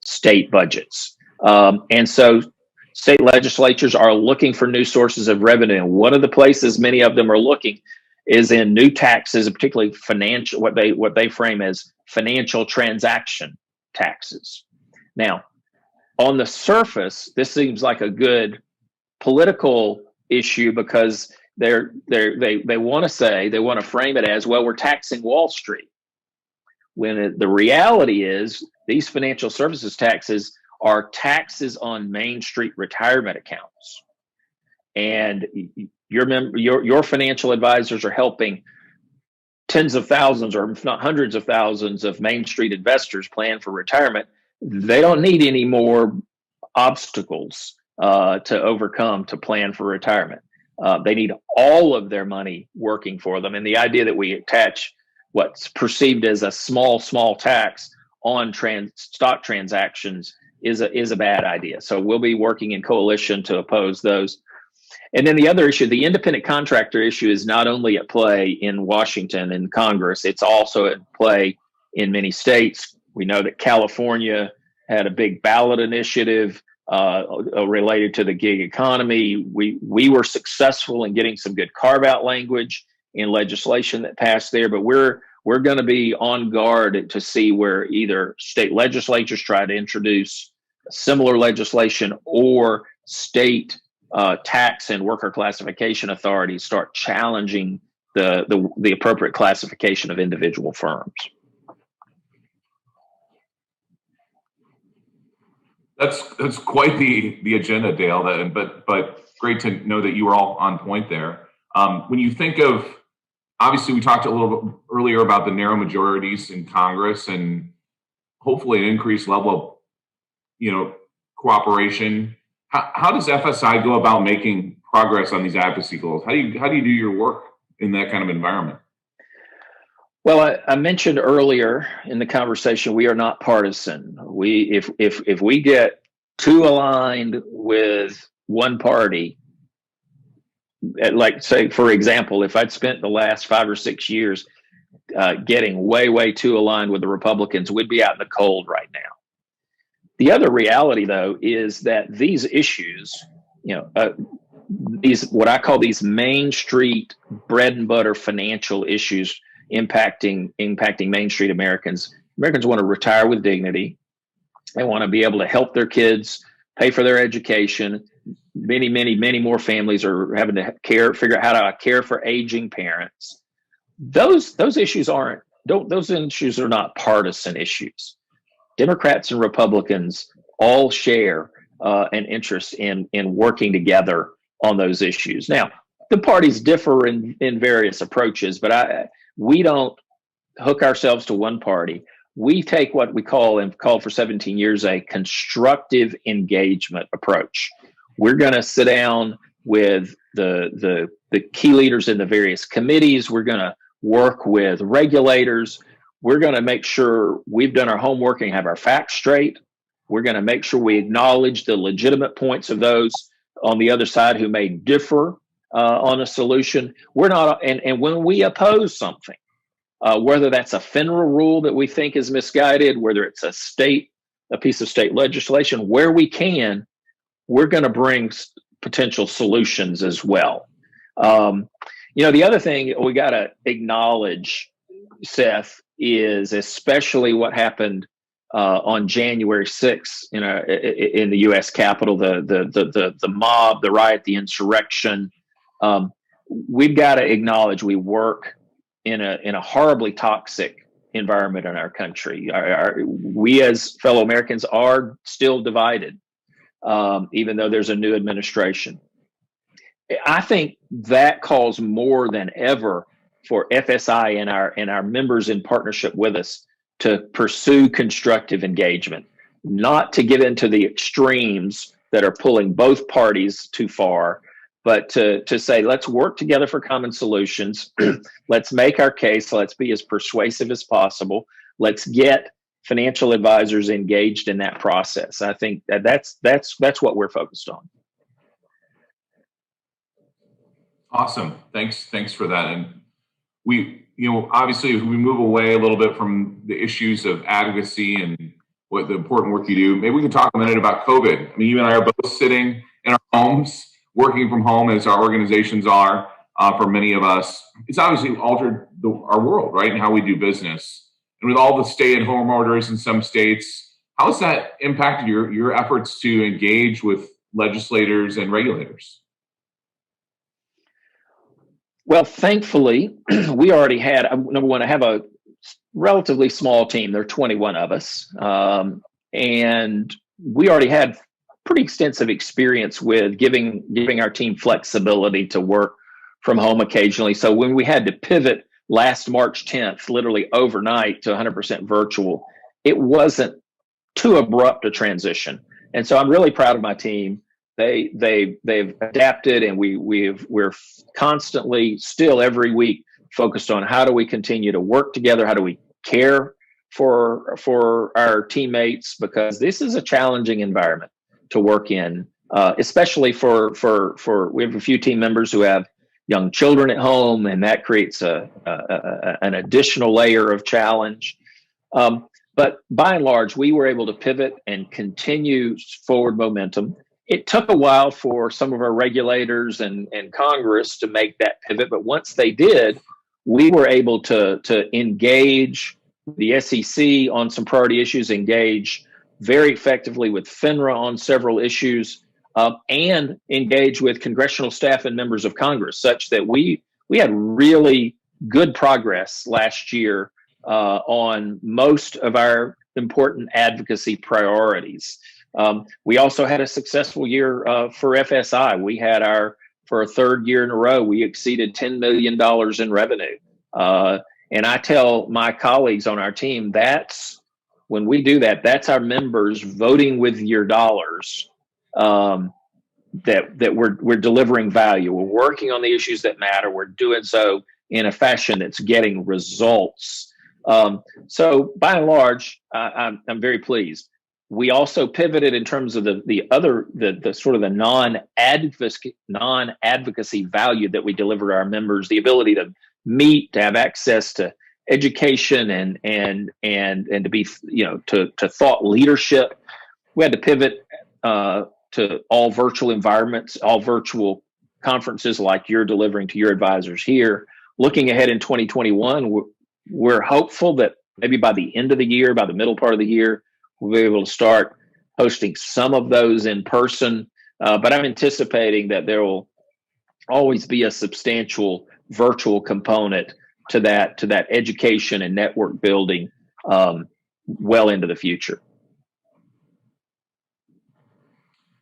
state budgets. And so state legislatures are looking for new sources of revenue. And one of the places many of them are looking is in new taxes, particularly financial, what they frame as financial transaction taxes. Now, on the surface, this seems like a good political issue because they want to frame it as, well, we're taxing Wall Street. When the reality is these financial services taxes are taxes on Main Street retirement accounts. And your financial advisors are helping tens of thousands, or if not hundreds of thousands, of Main Street investors plan for retirement. They don't need any more obstacles to overcome to plan for retirement. They need all of their money working for them. And the idea that we attach what's perceived as a small tax on stock transactions is a bad idea. So we'll be working in coalition to oppose those. And then the other issue, the independent contractor issue, is not only at play in Washington and Congress, it's also at play in many states. We know that California had a big ballot initiative related to the gig economy. We were successful in getting some good carve-out language in legislation that passed there, but we're going to be on guard to see where either state legislatures try to introduce similar legislation or state tax and worker classification authorities start challenging the appropriate classification of individual firms. That's quite the agenda, Dale. But great to know that you were all on point there. When you think of, obviously, we talked a little bit earlier about the narrow majorities in Congress and hopefully an increased level of, cooperation. How does FSI go about making progress on these advocacy goals? How do you do your work in that kind of environment? Well, I mentioned earlier in the conversation, we are not partisan. If we get too aligned with one party, like, say, for example, if I'd spent the last 5 or 6 years getting way too aligned with the Republicans, we'd be out in the cold right now. The other reality, though, is that these issues, these what I call these Main Street bread and butter financial issues impacting Main Street Americans. Americans want to retire with dignity. They want to be able to help their kids pay for their education. Many more families are having to figure out how to care for aging parents. Those issues are not partisan issues. Democrats and Republicans all share an interest in working together on those issues. Now, the parties differ in various approaches, but we don't hook ourselves to one party. We take what we call, and called for 17 years, a constructive engagement approach. We're going to sit down with the key leaders in the various committees. We're going to work with regulators. We're going to make sure we've done our homework and have our facts straight. We're going to make sure we acknowledge the legitimate points of those on the other side who may differ on a solution. We're not, and when we oppose something, whether that's a federal rule that we think is misguided, whether it's a piece of state legislation, where we can, we're going to bring potential solutions as well. The other thing we got to acknowledge, Seth, is especially what happened on January 6th in the U.S. Capitol, the mob, the riot, the insurrection. We've got to acknowledge we work in a horribly toxic environment in our country. We as fellow Americans are still divided, even though there's a new administration. I think that calls more than ever for FSI and our members in partnership with us to pursue constructive engagement, not to get into the extremes that are pulling both parties too far, but to say, let's work together for common solutions. Let's make our case. Let's be as persuasive as possible. Let's get financial advisors engaged in that process. I think that's what we're focused on. Awesome. Thanks for that. And we, obviously, as we move away a little bit from the issues of advocacy and what the important work you do. Maybe we can talk a minute about COVID. I mean, you and I are both sitting in our homes, working from home as our organizations are for many of us. It's obviously altered our world, right, and how we do business. And with all the stay-at-home orders in some states, how has that impacted your efforts to engage with legislators and regulators? Well, thankfully, we already had, number one, I have a relatively small team. There are 21 of us. And we already had pretty extensive experience with giving our team flexibility to work from home occasionally. So when we had to pivot last March 10th, literally overnight to 100% virtual, it wasn't too abrupt a transition. And so I'm really proud of my team. They've adapted, and we're constantly, still every week, focused on how do we continue to work together, how do we care for our teammates, because this is a challenging environment to work in, especially for we have a few team members who have young children at home, and that creates an additional layer of challenge. But by and large, we were able to pivot and continue forward momentum. It took a while for some of our regulators and Congress to make that pivot, but once they did, we were able to engage the SEC on some priority issues, engage very effectively with FINRA on several issues, and engage with congressional staff and members of Congress, such that we had really good progress last year on most of our important advocacy priorities. We also had a successful year for FSI. We had for a third year in a row, we exceeded $10 million in revenue. And I tell my colleagues on our team, when we do that, that's our members voting with your dollars, that we're delivering value. We're working on the issues that matter. We're doing so in a fashion that's getting results. So by and large, I'm very pleased. We also pivoted in terms of the sort of the non-advocacy value that we deliver to our members, the ability to meet, to have access to education and to be, to thought leadership. We had to pivot to all virtual environments, all virtual conferences like you're delivering to your advisors here. Looking ahead in 2021, we're hopeful that maybe by the end of the year, by the middle part of the year, we'll be able to start hosting some of those in person. But I'm anticipating that there will always be a substantial virtual component to that education and network building well into the future.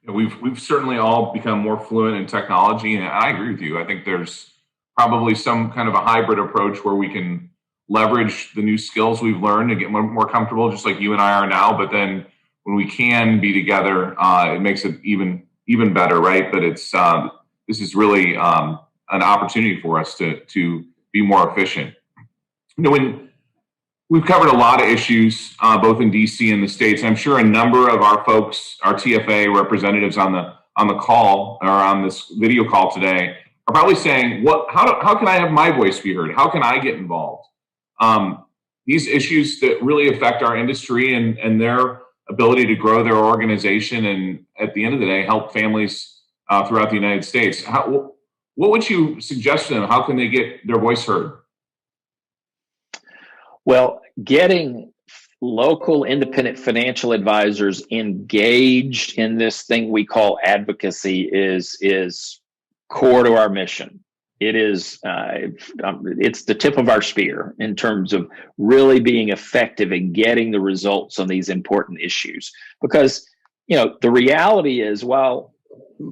We've certainly all become more fluent in technology, and I agree with you. I think there's probably some kind of a hybrid approach where we can leverage the new skills we've learned to get more comfortable, just like you and I are now. But then when we can be together, it makes it even better, right? But this is really an opportunity for us to be more efficient. When we've covered a lot of issues, both in DC and the States. I'm sure a number of our folks, our TFA representatives on the call or on this video call today are probably saying, how can I have my voice be heard? How can I get involved? These issues that really affect our industry and their ability to grow their organization and at the end of the day, help families throughout the United States. What would you suggest to them? How can they get their voice heard? Well, getting local independent financial advisors engaged in this thing we call advocacy is core to our mission. It is it's the tip of our spear in terms of really being effective in getting the results on these important issues. Because, the reality is, while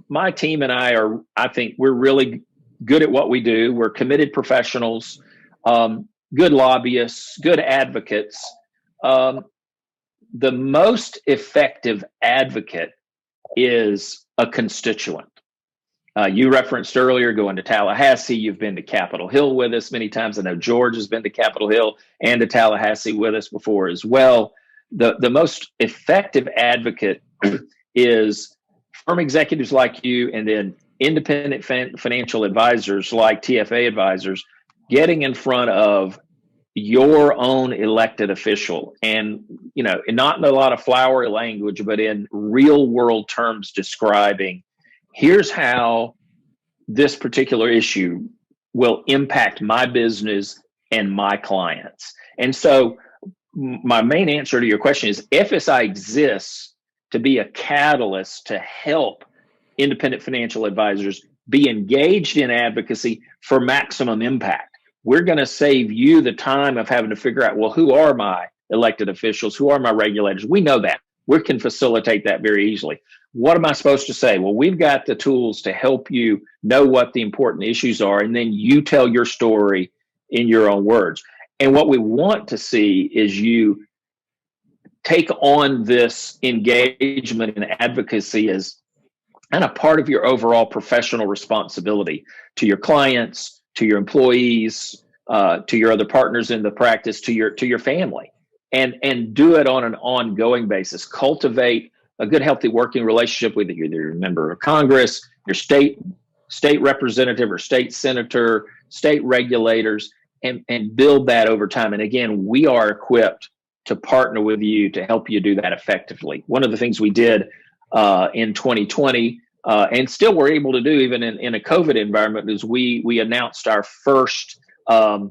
my team and I think we're really good at what we do. We're committed professionals, good lobbyists, good advocates. The most effective advocate is a constituent. You referenced earlier going to Tallahassee. You've been to Capitol Hill with us many times. I know George has been to Capitol Hill and to Tallahassee with us before as well. The most effective advocate is firm executives like you, and then independent financial advisors like TFA advisors, getting in front of your own elected official, and not in a lot of flowery language, but in real world terms, describing here's how this particular issue will impact my business and my clients. And so my main answer to your question is FSI exists to be a catalyst to help independent financial advisors be engaged in advocacy for maximum impact. We're going to save you the time of having to figure out, well, who are my elected officials? Who are my regulators? We know that. We can facilitate that very easily. What am I supposed to say? Well, we've got the tools to help you know what the important issues are, and then you tell your story in your own words. And what we want to see is you take on this engagement and advocacy as kind of part of your overall professional responsibility to your clients, to your employees, to your other partners in the practice, to your family, and do it on an ongoing basis. Cultivate a good, healthy working relationship with either a member of Congress, your state representative or state senator, state regulators, and build that over time. And again, we are equipped to partner with you to help you do that effectively. One of the things we did in 2020, and still we're able to do even in a COVID environment, is we announced our first FSI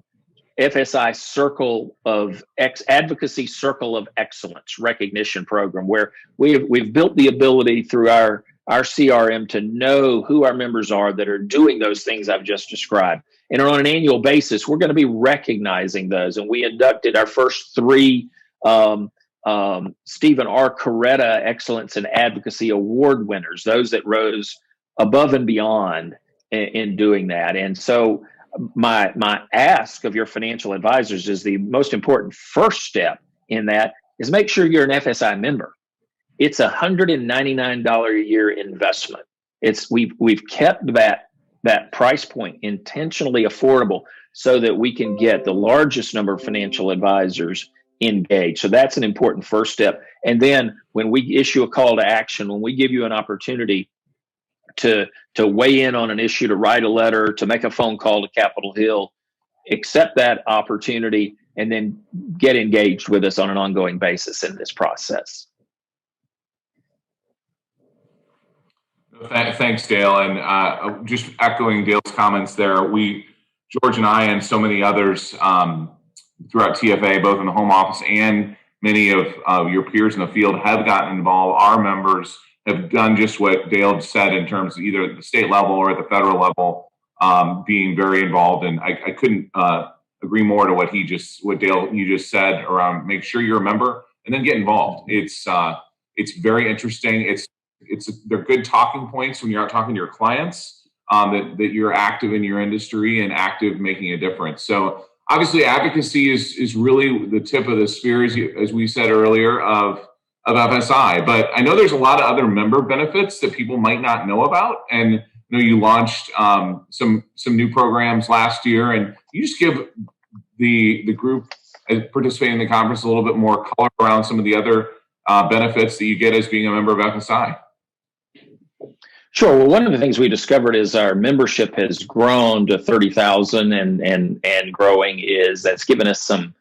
Advocacy Circle of Excellence recognition program, where we've built the ability through our CRM to know who our members are that are doing those things I've just described. And on an annual basis, we're going to be recognizing those. And we inducted our first three Stephen R. Coretta Excellence in Advocacy Award winners, those that rose above and beyond in doing that. And so my ask of your financial advisors is the most important first step in that is make sure you're an FSI member. It's $199 a year investment. We've kept that price point intentionally affordable so that we can get the largest number of financial advisors engaged. So that's an important first step. And then when we issue a call to action, when we give you an opportunity to weigh in on an issue, to write a letter, to make a phone call to Capitol Hill, accept that opportunity, and then get engaged with us on an ongoing basis in this process. Thanks, Dale. And just echoing Dale's comments there, George and I and so many others throughout TFA, both in the home office and many of your peers in the field have gotten involved. Our members have done just what Dale said in terms of either at the state level or at the federal level, being very involved. And I couldn't agree more to what Dale, you just said around make sure you're a member and then get involved. It's very interesting. They're good talking points when you're out talking to your clients, that you're active in your industry and active making a difference. So obviously advocacy is really the tip of the spear, as we said earlier, of FSI. But I know there's a lot of other member benefits that people might not know about. And I know you launched some new programs last year, and you just give the group participating in the conference a little bit more color around some of the other benefits that you get as being a member of FSI. Sure. Well, one of the things we discovered is our membership has grown to 30,000 and growing. That's given us some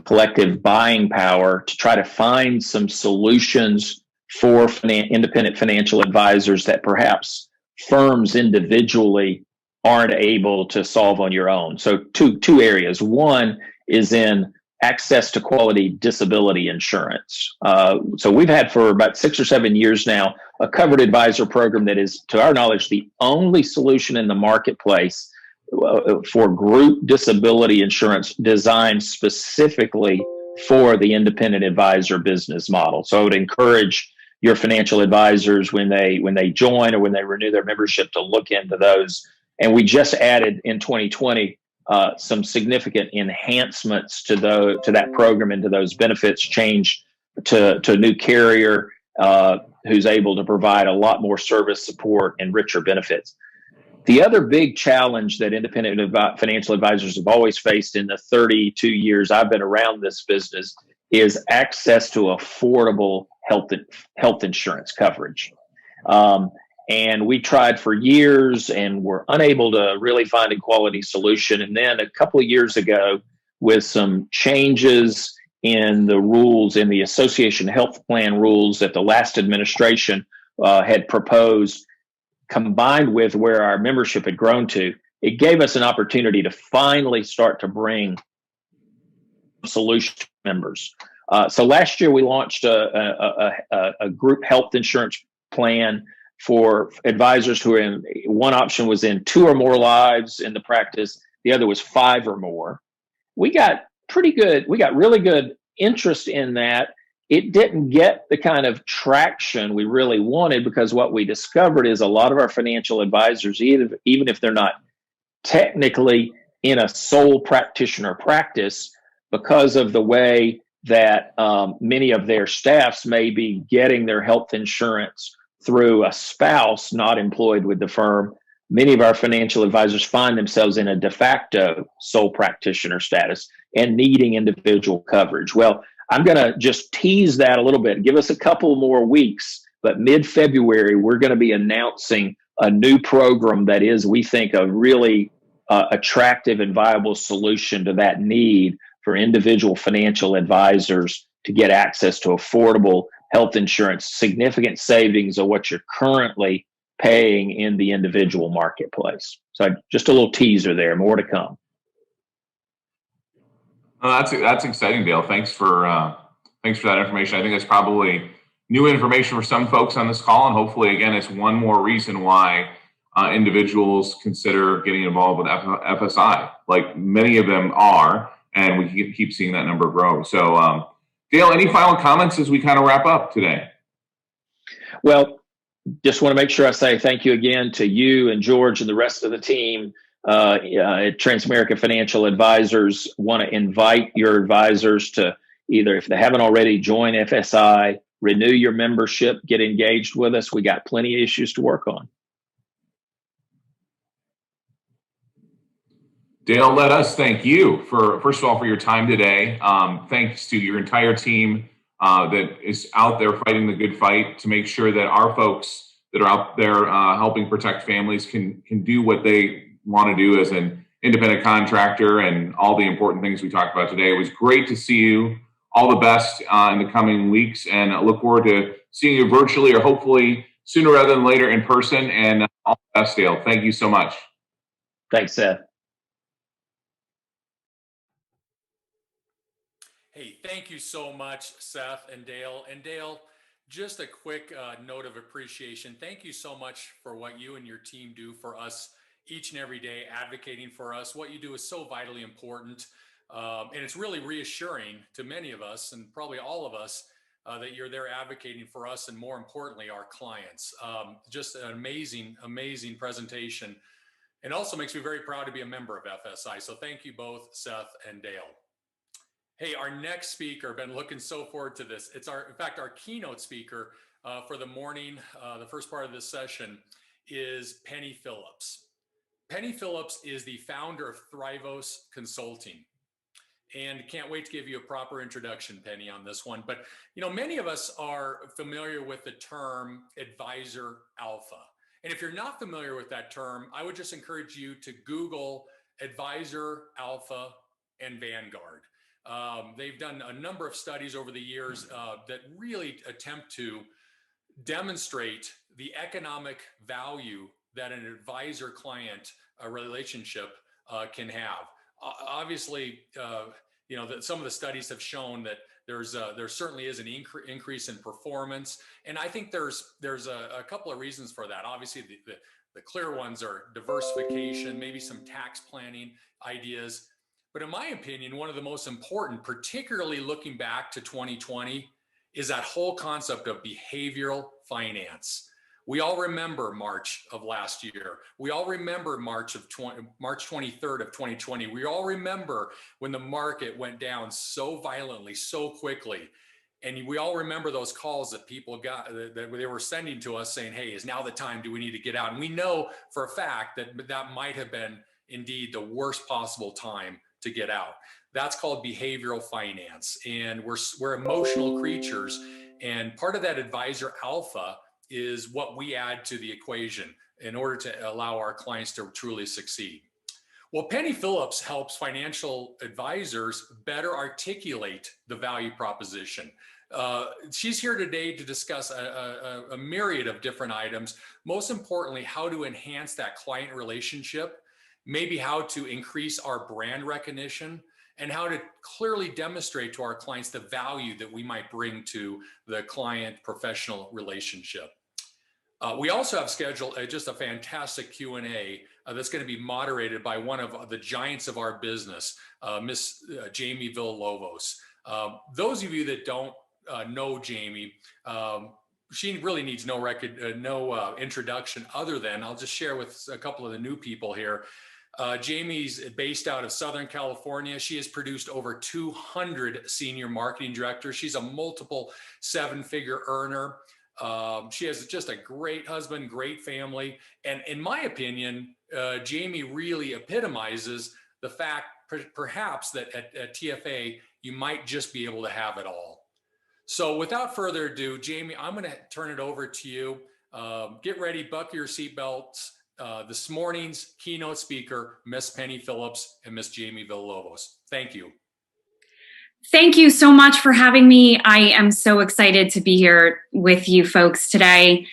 collective buying power to try to find some solutions for independent financial advisors that perhaps firms individually aren't able to solve on your own. So two areas. One is in access to quality disability insurance. So we've had for about 6 or 7 years now a covered advisor program that is, to our knowledge, the only solution in the marketplace for group disability insurance designed specifically for the independent advisor business model. So I would encourage your financial advisors when they join or when they renew their membership to look into those. And we just added in 2020 some significant enhancements to that program and to those benefits, change to a new carrier who's able to provide a lot more service support and richer benefits. The other big challenge that independent financial advisors have always faced in the 32 years I've been around this business is access to affordable health insurance coverage. And we tried for years and were unable to really find a quality solution. And then a couple of years ago, with some changes in the rules, in the association health plan rules that the last administration had proposed, combined with where our membership had grown to, it gave us an opportunity to finally start to bring solution to members. So last year we launched a group health insurance plan for advisors who are in. One option was in 2 or more lives in the practice. The other was 5 or more. We got really good interest in that. It didn't get the kind of traction we really wanted, because what we discovered is a lot of our financial advisors, even if they're not technically in a sole practitioner practice, because of the way that many of their staffs may be getting their health insurance through a spouse not employed with the firm, many of our financial advisors find themselves in a de facto sole practitioner status and needing individual coverage. Well, I'm going to just tease that a little bit. Give us a couple more weeks, but mid-February, we're going to be announcing a new program that is, we think, a really attractive and viable solution to that need for individual financial advisors to get access to affordable health insurance, significant savings of what you're currently paying in the individual marketplace. So just a little teaser there, more to come. Oh, that's exciting, Dale. Thanks for that information. I think that's probably new information for some folks on this call, and hopefully, again, it's one more reason why individuals consider getting involved with FSI, like many of them are, and we keep seeing that number grow. So, Dale, any final comments as we kind of wrap up today? Well, just want to make sure I say thank you again to you and George and the rest of the team at Transamerica Financial Advisors. Want to invite your advisors to either, if they haven't already, join FSI, renew your membership, get engaged with us. We got plenty of issues to work on. Dale, let us thank you for, first of all, for your time today. Thanks to your entire team that is out there fighting the good fight to make sure that our folks that are out there helping protect families can do what they want to do as an independent contractor and all the important things we talked about today. It was great to see you. All the best in the coming weeks, and I look forward to seeing you virtually or hopefully sooner rather than later in person. And all the best, Dale. Thank you so much. Thanks, Seth. Hey, thank you so much, Seth and Dale. And Dale, just a quick note of appreciation. Thank you so much for what you and your team do for us each and every day, advocating for us. What you do is so vitally important. And it's really reassuring to many of us, and probably all of us, that you're there advocating for us, and more importantly, our clients. Just an amazing, amazing presentation. And also makes me very proud to be a member of FSI. So thank you both, Seth and Dale. Hey, our next speaker, been looking so forward to this. It's in fact, our keynote speaker for the morning, the first part of this session, is Penny Phillips. Penny Phillips is the founder of Thrivos Consulting. And can't wait to give you a proper introduction, Penny, on this one. But, you know, many of us are familiar with the term advisor alpha. And if you're not familiar with that term, I would just encourage you to Google advisor alpha and Vanguard. They've done a number of studies over the years that really attempt to demonstrate the economic value that an advisor-client relationship can have. Obviously, you know, that some of the studies have shown that there certainly is an increase in performance, and I think there's a couple of reasons for that. Obviously, the clear ones are diversification, maybe some tax planning ideas. But in my opinion, one of the most important, particularly looking back to 2020, is that whole concept of behavioral finance. We all remember March of last year. We all remember March 23rd of 2020. We all remember when the market went down so violently, so quickly. And we all remember those calls that people got, that they were sending to us saying, hey, is now the time? Do we need to get out? And we know for a fact that that might have been indeed the worst possible time to get out. That's called behavioral finance. And we're emotional creatures. And part of that advisor alpha is what we add to the equation in order to allow our clients to truly succeed. Well, Penny Phillips helps financial advisors better articulate the value proposition. She's here today to discuss a myriad of different items. Most importantly, how to enhance that client relationship, maybe how to increase our brand recognition, and how to clearly demonstrate to our clients the value that we might bring to the client professional relationship. We also have scheduled just a fantastic Q&A that's going to be moderated by one of the giants of our business, Miss Jamie Villalobos. Those of you that don't know Jamie, she really needs no introduction other than I'll just share with a couple of the new people here. Jamie's based out of Southern California. She has produced over 200 senior marketing directors. She's a multiple seven-figure earner. She has just a great husband, great family. And in my opinion, Jamie really epitomizes the fact perhaps that at TFA, you might just be able to have it all. So without further ado, Jamie, I'm going to turn it over to you. Get ready, buckle your seatbelts. This morning's keynote speaker, Miss Penny Phillips and Miss Jamie Villalobos. Thank you. Thank you so much for having me. I am so excited to be here with you folks today.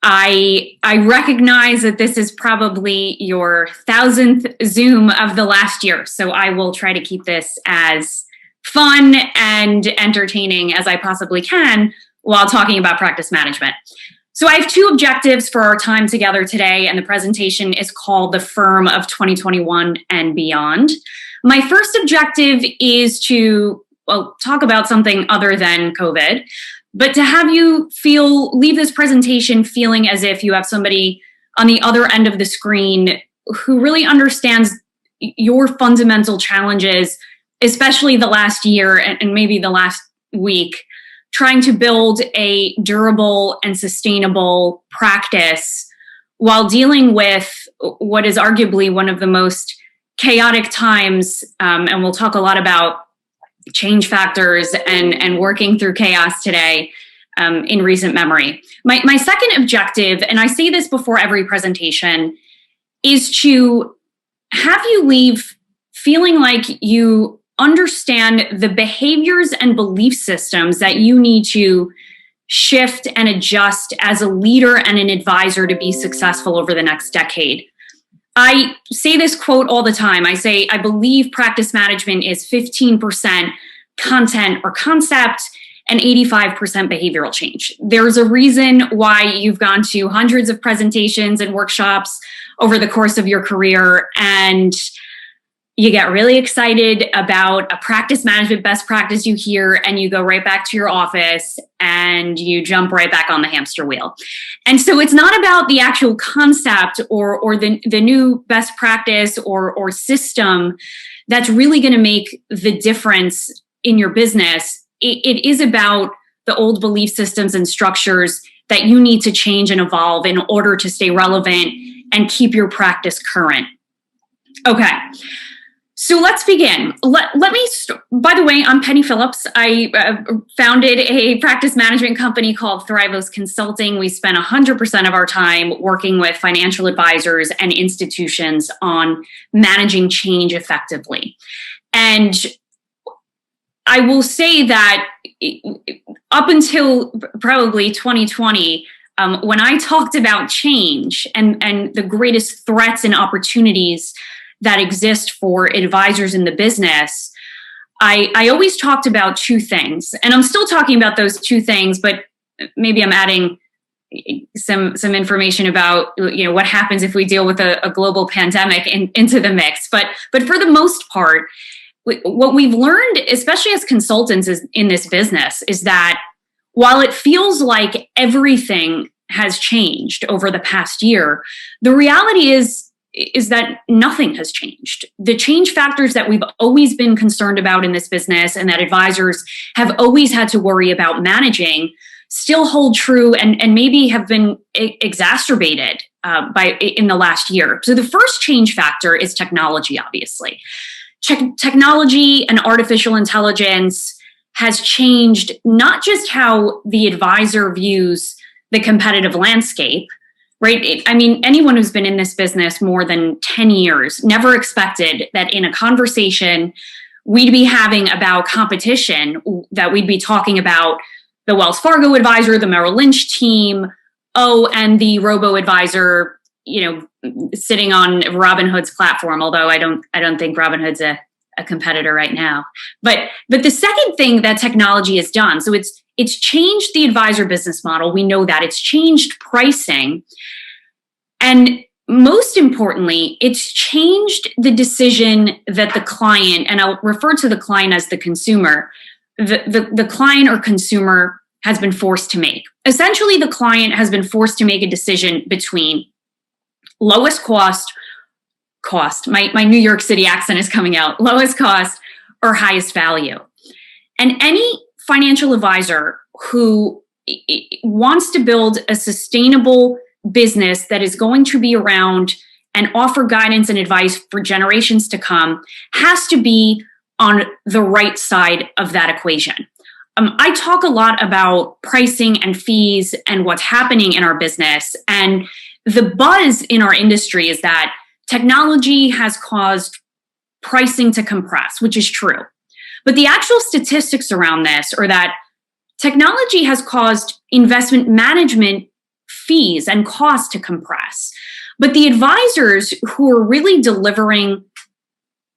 I recognize that this is probably your 1000th Zoom of the last year, so I will try to keep this as fun and entertaining as I possibly can while talking about practice management. So I have two objectives for our time together today, and the presentation is called The Firm of 2021 and Beyond. My first objective is to talk about something other than COVID, but to have you leave this presentation feeling as if you have somebody on the other end of the screen who really understands your fundamental challenges, especially the last year and maybe the last week, trying to build a durable and sustainable practice while dealing with what is arguably one of the most chaotic times. And we'll talk a lot about change factors and working through chaos today in recent memory. My second objective, and I say this before every presentation, is to have you leave feeling like you understand the behaviors and belief systems that you need to shift and adjust as a leader and an advisor to be successful over the next decade. I say this quote all the time. I say, I believe practice management is 15% content or concept and 85% behavioral change. There's a reason why you've gone to hundreds of presentations and workshops over the course of your career, and you get really excited about a practice management best practice you hear, and you go right back to your office and you jump right back on the hamster wheel. And so it's not about the actual concept or the new best practice or system that's really going to make the difference in your business. It is about the old belief systems and structures that you need to change and evolve in order to stay relevant and keep your practice current. Okay. So let's begin. Let me, by the way, I'm Penny Phillips. I founded a practice management company called Thrivos Consulting. We spend 100% of our time working with financial advisors and institutions on managing change effectively. And I will say that up until probably 2020, when I talked about change and the greatest threats and opportunities that exist for advisors in the business, I always talked about two things. And I'm still talking about those two things, but maybe I'm adding some information about what happens if we deal with a global pandemic into the mix. But for the most part, what we've learned, especially as consultants in this business, is that while it feels like everything has changed over the past year, the reality is that nothing has changed. The change factors that we've always been concerned about in this business and that advisors have always had to worry about managing still hold true and maybe have been exacerbated in the last year. So the first change factor is technology, obviously. Technology and artificial intelligence has changed not just how the advisor views the competitive landscape, right? I mean, anyone who's been in this business more than 10 years never expected that in a conversation we'd be having about competition, that we'd be talking about the Wells Fargo advisor, the Merrill Lynch team, and the robo-advisor, sitting on Robinhood's platform, although I don't think Robinhood's a competitor right now. But the second thing that technology has done, so it's changed the advisor business model. We know that. It's changed pricing. And most importantly, it's changed the decision that the client, and I'll refer to the client as the consumer, the client or consumer has been forced to make. Essentially, the client has been forced to make a decision between lowest cost, my New York City accent is coming out, lowest cost or highest value. And any financial advisor who wants to build a sustainable business that is going to be around and offer guidance and advice for generations to come has to be on the right side of that equation. I talk a lot about pricing and fees and what's happening in our business. And the buzz in our industry is that technology has caused pricing to compress, which is true. But the actual statistics around this are that technology has caused investment management fees and costs to compress. But the advisors who are really delivering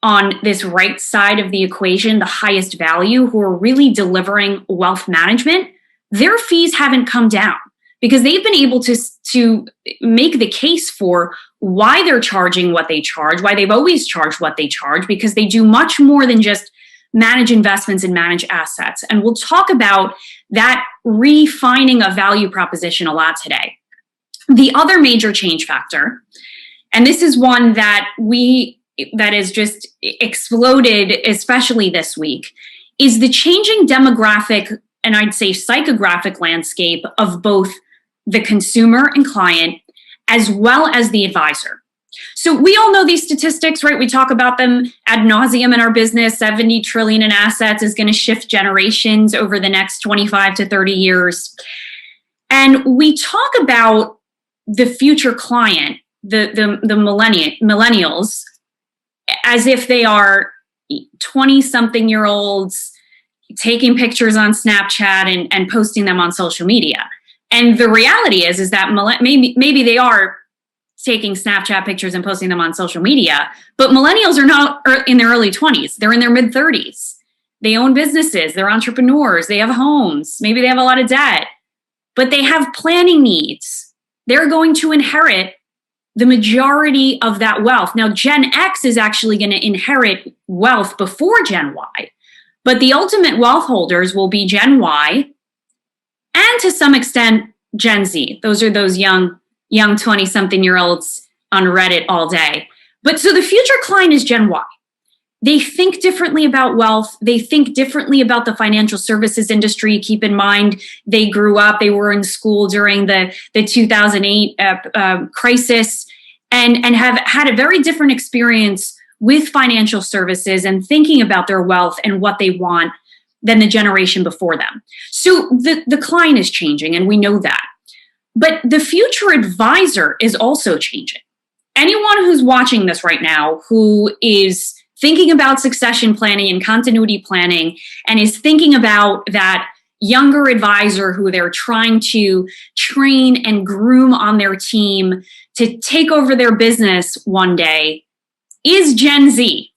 on this right side of the equation, the highest value, who are really delivering wealth management, their fees haven't come down because they've been able to make the case for why they're charging what they charge, why they've always charged what they charge, because they do much more than just manage investments and manage assets. And we'll talk about that refining of value proposition a lot today. The other major change factor, and this is one that has just exploded, especially this week, is the changing demographic and I'd say psychographic landscape of both the consumer and client, as well as the advisor. So we all know these statistics, right? We talk about them ad nauseum in our business. 70 trillion in assets is going to shift generations over the next 25 to 30 years. And we talk about the future client, the millennials, as if they are 20-something-year-olds taking pictures on Snapchat and posting them on social media. And the reality is that maybe they are taking Snapchat pictures and posting them on social media, but millennials are not in their early 20s. They're in their mid 30s. They own businesses. They're entrepreneurs. They have homes. Maybe they have a lot of debt, but they have planning needs. They're going to inherit the majority of that wealth. Now, Gen X is actually going to inherit wealth before Gen Y, but the ultimate wealth holders will be Gen Y and to some extent Gen Z. Those are those young 20-something-year-olds on Reddit all day. But so the future client is Gen Y. They think differently about wealth. They think differently about the financial services industry. Keep in mind, they grew up, they were in school during the 2008 crisis and have had a very different experience with financial services and thinking about their wealth and what they want than the generation before them. So the client is changing, and we know that. But the future advisor is also changing. Anyone who's watching this right now who is thinking about succession planning and continuity planning and is thinking about that younger advisor who they're trying to train and groom on their team to take over their business one day is Gen Z,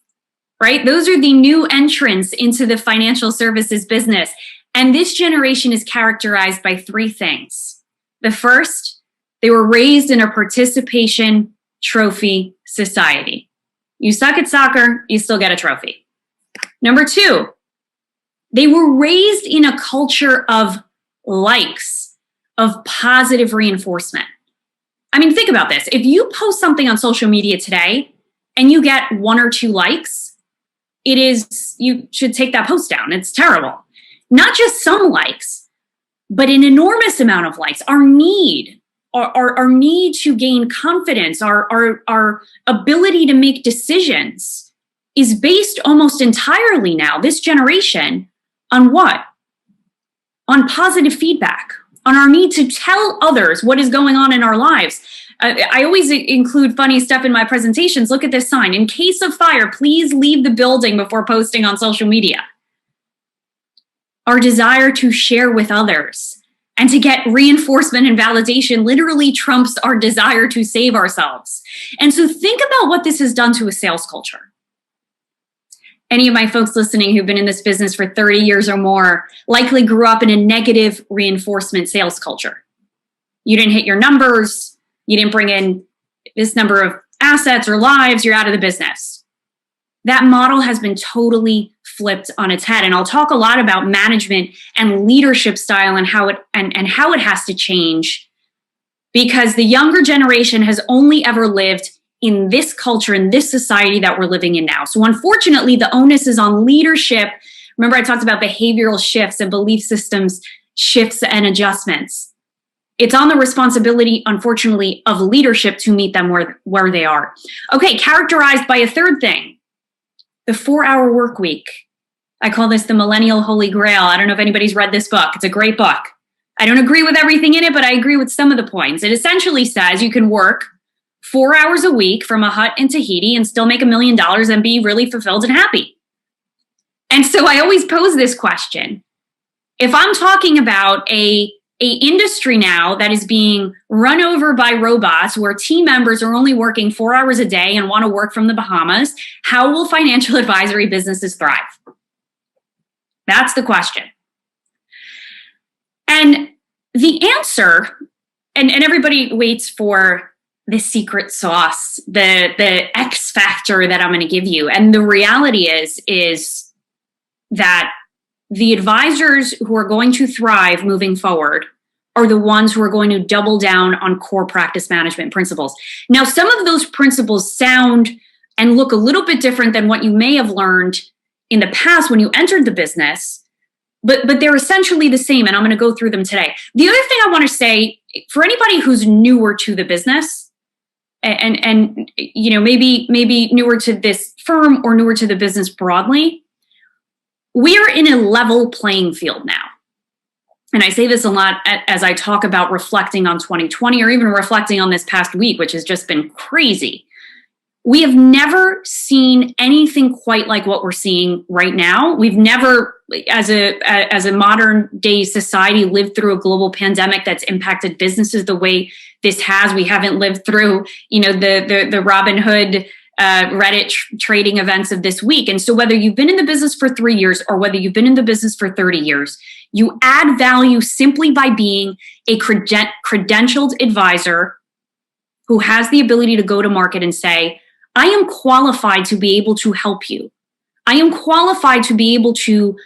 right? Those are the new entrants into the financial services business. And this generation is characterized by three things. The first, they were raised in a participation trophy society. You suck at soccer, you still get a trophy. Number two, they were raised in a culture of likes, of positive reinforcement. I mean, think about this. If you post something on social media today and you get 1 or 2 likes, you should take that post down. It's terrible. Not just some likes, but an enormous amount of likes. Our need to gain confidence, our ability to make decisions is based almost entirely now, this generation, on what? On positive feedback, on our need to tell others what is going on in our lives. I always include funny stuff in my presentations. Look at this sign. In case of fire, please leave the building before posting on social media. Our desire to share with others and to get reinforcement and validation literally trumps our desire to save ourselves. And so think about what this has done to a sales culture. Any of my folks listening who've been in this business for 30 years or more likely grew up in a negative reinforcement sales culture. You didn't hit your numbers, you didn't bring in this number of assets or lives, you're out of the business. That model has been totally flipped on its head. And I'll talk a lot about management and leadership style and how it has to change, because the younger generation has only ever lived in this culture, in this society that we're living in now. So unfortunately, the onus is on leadership. Remember, I talked about behavioral shifts and belief systems shifts and adjustments. It's on the responsibility, unfortunately, of leadership to meet them where they are. Okay, characterized by a third thing, the 4-hour work week. I call this the millennial holy grail. I don't know if anybody's read this book. It's a great book. I don't agree with everything in it, but I agree with some of the points. It essentially says you can work 4 hours a week from a hut in Tahiti and still make $1 million and be really fulfilled and happy. And so I always pose this question. If I'm talking about a industry now that is being run over by robots where team members are only working 4 hours a day and want to work from the Bahamas, how will financial advisory businesses thrive? That's the question. And the answer, and everybody waits for the secret sauce, the X factor that I'm going to give you. And the reality is that the advisors who are going to thrive moving forward are the ones who are going to double down on core practice management principles. Now, some of those principles sound and look a little bit different than what you may have learned in the past when you entered the business, but they're essentially the same, and I'm going to go through them today. The other thing I want to say, for anybody who's newer to the business, and you know, maybe newer to this firm or newer to the business broadly, we are in a level playing field now. And I say this a lot as I talk about reflecting on 2020 or even reflecting on this past week, which has just been crazy. We have never seen anything quite like what we're seeing right now. We've never, as a modern day society, lived through a global pandemic that's impacted businesses the way this has. We haven't lived through, you know, the Robin Hood Reddit trading events of this week. And so whether you've been in the business for 3 years or whether you've been in the business for 30 years, you add value simply by being a credentialed advisor who has the ability to go to market and say, I am qualified to be able to help you. I am qualified to be able to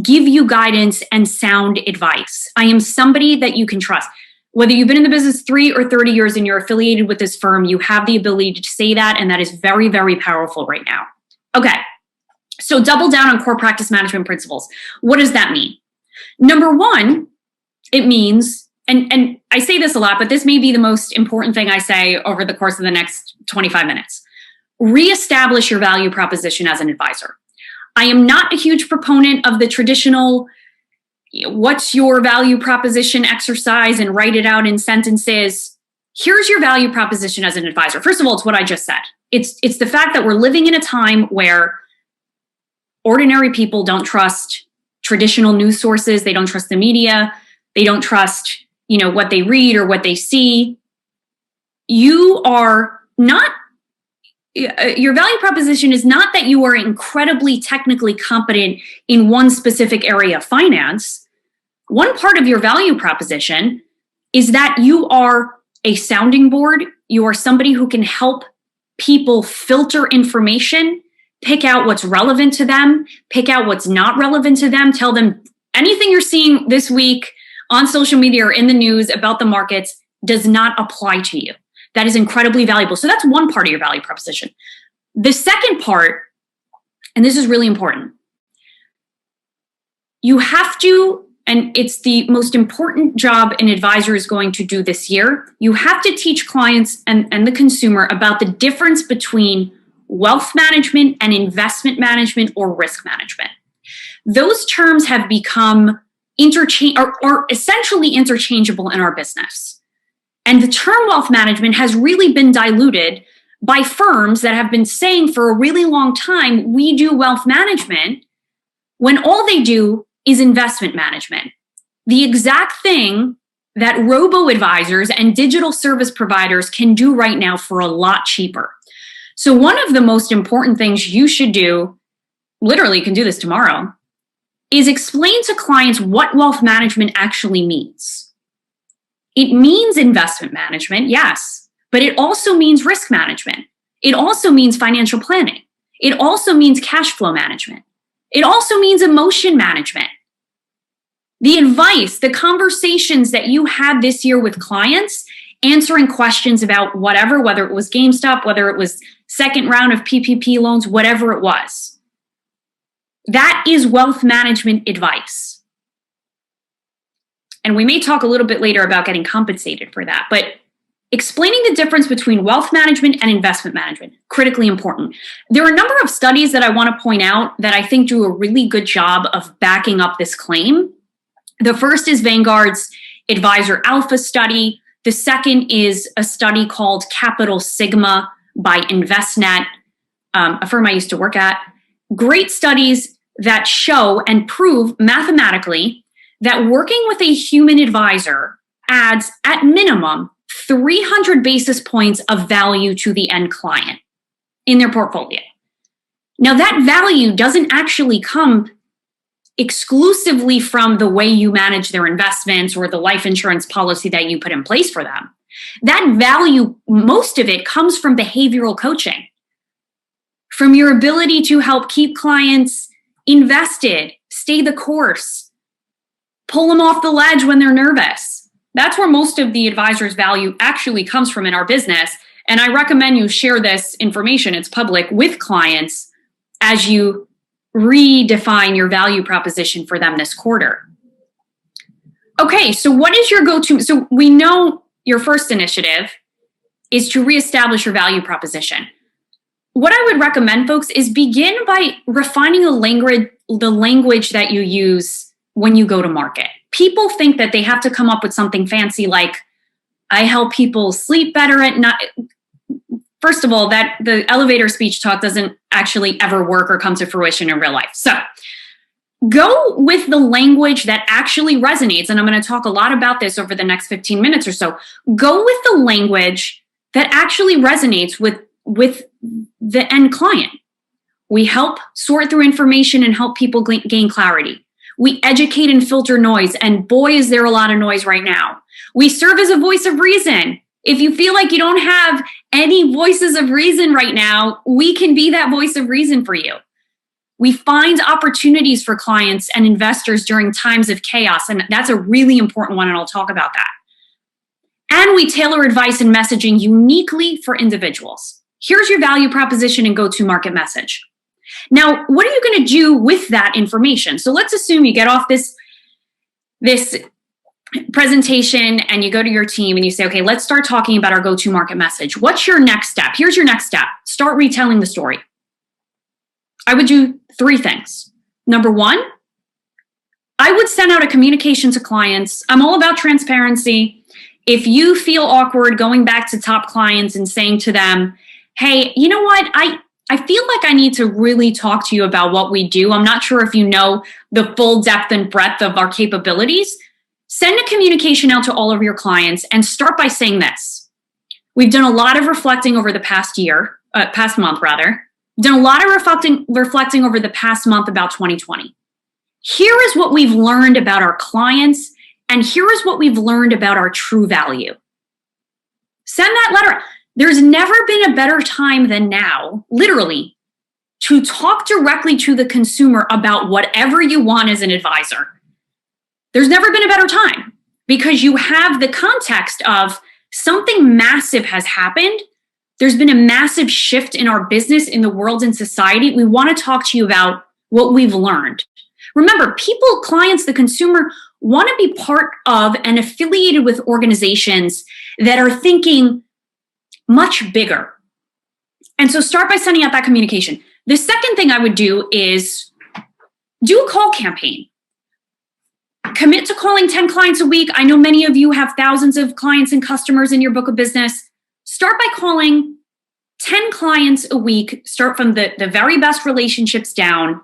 give you guidance and sound advice. I am somebody that you can trust. Whether you've been in the business 3 or 30 years and you're affiliated with this firm, you have the ability to say that, and that is very, very powerful right now. Okay, so double down on core practice management principles. What does that mean? Number one, it means, and I say this a lot, but this may be the most important thing I say over the course of the next 25 minutes. Reestablish your value proposition as an advisor. I am not a huge proponent of the traditional what's your value proposition exercise and write it out in sentences. Here's your value proposition as an advisor. First of all, it's what I just said. It's the fact that we're living in a time where ordinary people don't trust traditional news sources. They don't trust the media. They don't trust, you know, what they read or what they see. You are not, your value proposition is not that you are incredibly technically competent in one specific area of finance. One part of your value proposition is that you are a sounding board. You are somebody who can help people filter information, pick out what's relevant to them, pick out what's not relevant to them, tell them anything you're seeing this week on social media or in the news about the markets does not apply to you. That is incredibly valuable. So that's one part of your value proposition. The second part, and this is really important, you have to, and it's the most important job an advisor is going to do this year, you have to teach clients and the consumer about the difference between wealth management and investment management or risk management. Those terms have become essentially interchangeable in our business. And the term wealth management has really been diluted by firms that have been saying for a really long time, we do wealth management, when all they do is investment management. The exact thing that robo-advisors and digital service providers can do right now for a lot cheaper. So one of the most important things you should do, literally you can do this tomorrow, is explain to clients what wealth management actually means. It means investment management, yes, but it also means risk management. It also means financial planning. It also means cash flow management. It also means emotion management. The advice, the conversations that you had this year with clients, answering questions about whatever, whether it was GameStop, whether it was second round of PPP loans, whatever it was. That is wealth management advice. And we may talk a little bit later about getting compensated for that, but explaining the difference between wealth management and investment management, critically important. There are a number of studies that I want to point out that I think do a really good job of backing up this claim. The first is Vanguard's Advisor Alpha study. The second is a study called Capital Sigma by Envestnet, a firm I used to work at. Great studies that show and prove mathematically that working with a human advisor adds, at minimum, 300 basis points of value to the end client in their portfolio. Now, that value doesn't actually come exclusively from the way you manage their investments or the life insurance policy that you put in place for them. That value, most of it comes from behavioral coaching, from your ability to help keep clients invested, stay the course, pull them off the ledge when they're nervous. That's where most of the advisor's value actually comes from in our business. And I recommend you share this information, it's public, with clients as you redefine your value proposition for them this quarter. Okay, so what is your go-to? So we know your first initiative is to reestablish your value proposition. What I would recommend, folks, is begin by refining the language that you use when you go to market. People think that they have to come up with something fancy like, I help people sleep better at night. First of all, that the elevator speech talk doesn't actually ever work or come to fruition in real life. So go with the language that actually resonates. And I'm going to talk a lot about this over the next 15 minutes or so. Go with the language that actually resonates with the end client. We help sort through information and help people gain clarity. We educate and filter noise. And boy, is there a lot of noise right now. We serve as a voice of reason. If you feel like you don't have any voices of reason right now, we can be that voice of reason for you. We find opportunities for clients and investors during times of chaos, and that's a really important one, and I'll talk about that. And we tailor advice and messaging uniquely for individuals. Here's your value proposition and go-to-market message. Now, what are you going to do with that information? So let's assume you get off this presentation and you go to your team and you say, okay, let's start talking about our go-to-market message. What's your next step? Here's your next step. Start retelling the story. I would do 3 things. Number 1, I would send out a communication to clients. I'm all about transparency. If you feel awkward going back to top clients and saying to them, hey, you know what? I feel like I need to really talk to you about what we do. I'm not sure if you know the full depth and breadth of our capabilities. Send a communication out to all of your clients and start by saying this. We've done a lot of reflecting over the past month. We've done a lot of reflecting over the past month about 2020. Here is what we've learned about our clients, and here is what we've learned about our true value. Send that letter. There's never been a better time than now, literally, to talk directly to the consumer about whatever you want as an advisor. There's never been a better time because you have the context of something massive has happened. There's been a massive shift in our business, in the world, in society. We want to talk to you about what we've learned. Remember, people, clients, the consumer want to be part of and affiliated with organizations that are thinking much bigger. And so start by sending out that communication. The second thing I would do is do a call campaign. Commit to calling 10 clients a week. I know many of you have thousands of clients and customers in your book of business. Start by calling 10 clients a week. Start from the very best relationships down,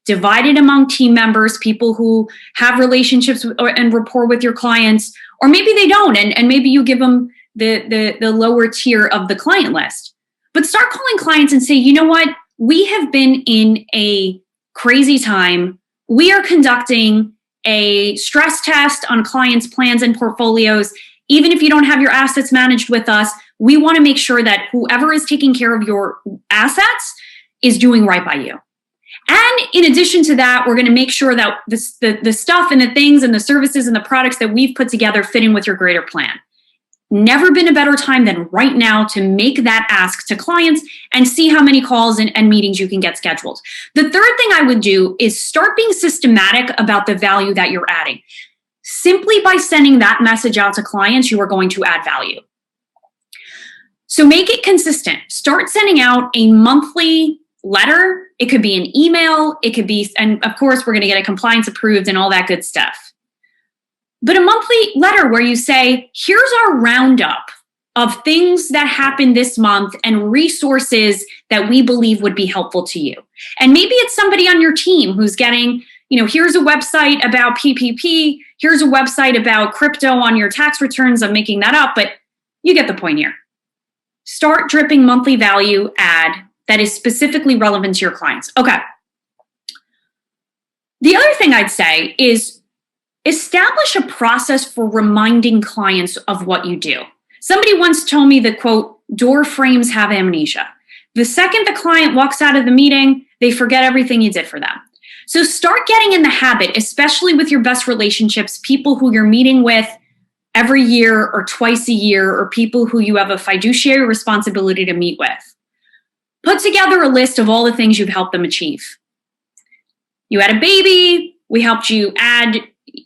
divided among team members, people who have relationships and rapport with your clients, or maybe they don't, and maybe you give them the lower tier of the client list. But start calling clients and say, you know what? We have been in a crazy time. We are conducting a stress test on clients' plans and portfolios. Even if you don't have your assets managed with us, we want to make sure that whoever is taking care of your assets is doing right by you. And in addition to that, we're going to make sure that the stuff and the things and the services and the products that we've put together fit in with your greater plan. Never been a better time than right now to make that ask to clients and see how many calls and meetings you can get scheduled. The third thing I would do is start being systematic about the value that you're adding. Simply by sending that message out to clients, you are going to add value. So make it consistent. Start sending out a monthly letter. It could be an email. It could be, and of course, we're going to get it compliance approved and all that good stuff. But a monthly letter where you say, here's our roundup of things that happened this month and resources that we believe would be helpful to you. And maybe it's somebody on your team who's getting, here's a website about PPP. Here's a website about crypto on your tax returns. I'm making that up, but you get the point here. Start dripping monthly value ad that is specifically relevant to your clients. Okay. The other thing I'd say is establish a process for reminding clients of what you do. Somebody once told me that, quote, door frames have amnesia. The second the client walks out of the meeting, they forget everything you did for them. So start getting in the habit, especially with your best relationships, people who you're meeting with every year or twice a year, or people who you have a fiduciary responsibility to meet with. Put together a list of all the things you've helped them achieve. You had a baby, we helped you add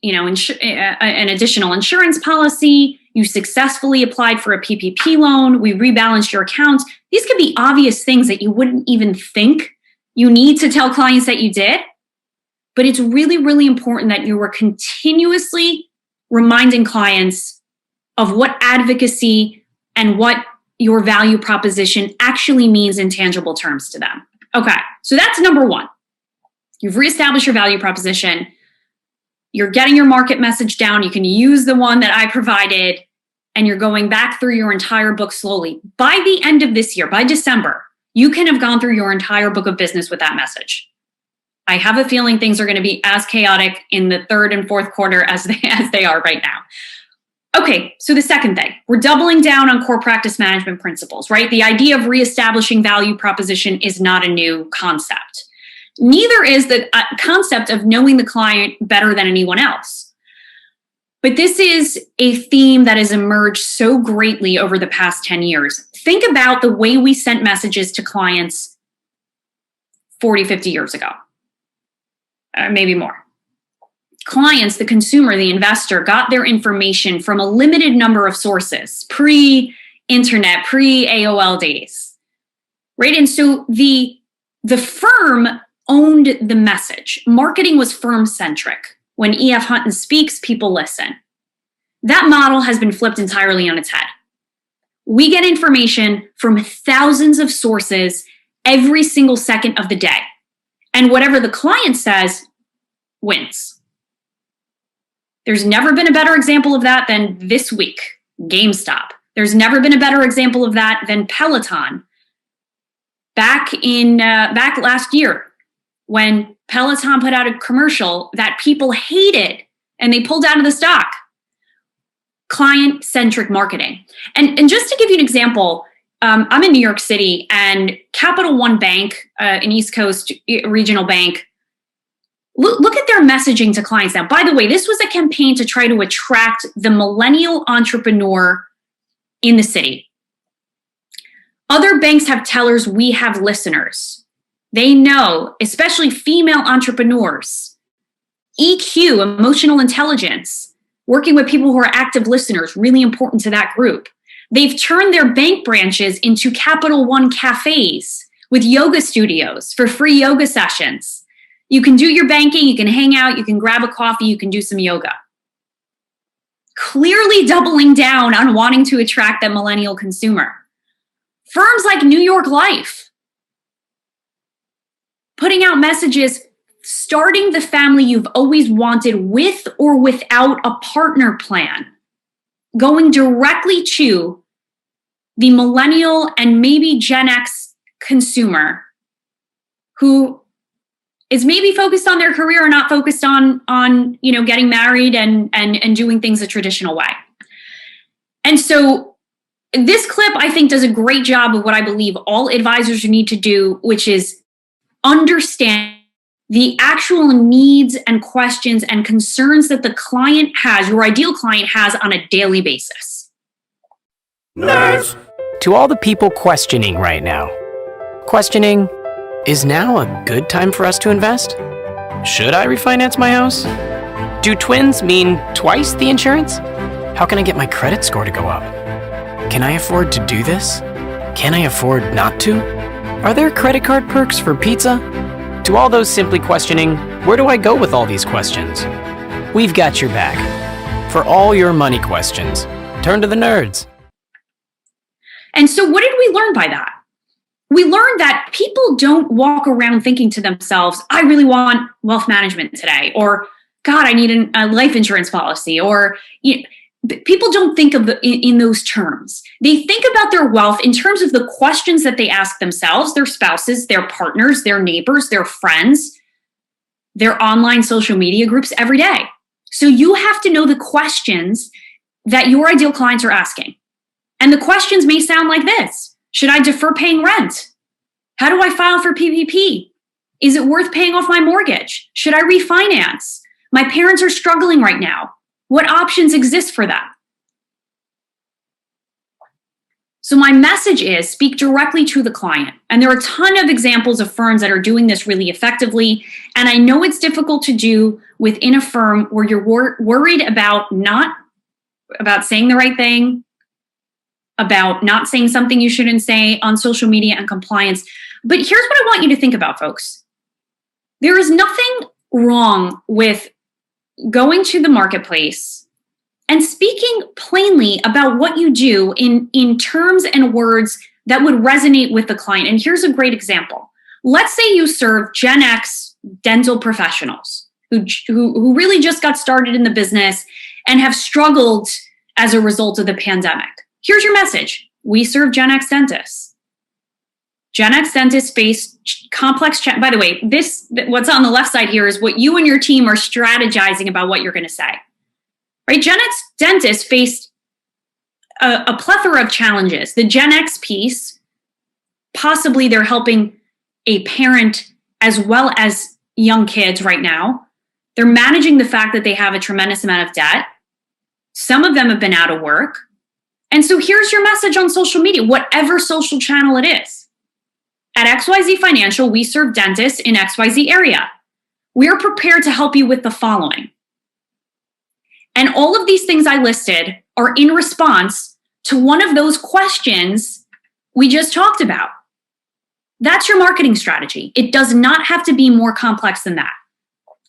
an additional insurance policy. You successfully applied for a PPP loan. We rebalanced your accounts. These could be obvious things that you wouldn't even think you need to tell clients that you did. But it's really, really important that you are continuously reminding clients of what advocacy and what your value proposition actually means in tangible terms to them. Okay, so that's number one. You've reestablished your value proposition. You're getting your market message down. You can use the one that I provided, and you're going back through your entire book slowly. By the end of this year, by December, you can have gone through your entire book of business with that message. I have a feeling things are going to be as chaotic in the third and fourth quarter as they are right now. Okay, so the second thing, we're doubling down on core practice management principles, right? The idea of reestablishing value proposition is not a new concept. Neither is the concept of knowing the client better than anyone else. But this is a theme that has emerged so greatly over the past 10 years. Think about the way we sent messages to clients 40, 50 years ago, maybe more. Clients, the consumer, the investor, got their information from a limited number of sources, pre-internet, pre-AOL days, right? And so the firm owned the message. Marketing was firm-centric. When E.F. Hutton speaks, people listen. That model has been flipped entirely on its head. We get information from thousands of sources every single second of the day. And whatever the client says wins. There's never been a better example of that than this week, GameStop. There's never been a better example of that than Peloton. Back last year, when Peloton put out a commercial that people hated and they pulled out of the stock. Client-centric marketing. And just to give you an example, I'm in New York City, and Capital One Bank, an East Coast regional bank, look at their messaging to clients now. By the way, this was a campaign to try to attract the millennial entrepreneur in the city. Other banks have tellers, we have listeners. They know, especially female entrepreneurs, EQ, emotional intelligence, working with people who are active listeners, really important to that group. They've turned their bank branches into Capital One cafes with yoga studios for free yoga sessions. You can do your banking, you can hang out, you can grab a coffee, you can do some yoga. Clearly doubling down on wanting to attract that millennial consumer. Firms like New York Life, putting out messages, starting the family you've always wanted with or without a partner plan, going directly to the millennial and maybe Gen X consumer who is maybe focused on their career or not focused on getting married and doing things the traditional way. And so this clip, I think, does a great job of what I believe all advisors need to do, which is understand the actual needs and questions and concerns that the client has, your ideal client has, on a daily basis. Nerds. To all the people questioning right now, is now a good time for us to invest? Should I refinance my house? Do twins mean twice the insurance? How can I get my credit score to go up? Can I afford to do this? Can I afford not to? Are there credit card perks for pizza? To all those simply questioning, where do I go with all these questions? We've got your back. For all your money questions, turn to the nerds. And so what did we learn by that? We learned that people don't walk around thinking to themselves, I really want wealth management today, or God, I need a life insurance policy, or people don't think of in those terms. They think about their wealth in terms of the questions that they ask themselves, their spouses, their partners, their neighbors, their friends, their online social media groups every day. So you have to know the questions that your ideal clients are asking. And the questions may sound like this. Should I defer paying rent? How do I file for PPP? Is it worth paying off my mortgage? Should I refinance? My parents are struggling right now. What options exist for that? So my message is speak directly to the client. And there are a ton of examples of firms that are doing this really effectively. And I know it's difficult to do within a firm where you're worried about about saying the right thing, about not saying something you shouldn't say on social media and compliance. But here's what I want you to think about, folks. There is nothing wrong with going to the marketplace and speaking plainly about what you do in terms and words that would resonate with the client. And here's a great example. Let's say you serve Gen X dental professionals who really just got started in the business and have struggled as a result of the pandemic. Here's your message. We serve Gen X dentists. Gen X dentists face complex, by the way, what's on the left side here is what you and your team are strategizing about what you're going to say. Right? Gen X dentists faced a plethora of challenges. The Gen X piece, possibly they're helping a parent as well as young kids right now. They're managing the fact that they have a tremendous amount of debt. Some of them have been out of work. And so here's your message on social media, whatever social channel it is. At XYZ Financial, we serve dentists in XYZ area. We are prepared to help you with the following. And all of these things I listed are in response to one of those questions we just talked about. That's your marketing strategy. It does not have to be more complex than that.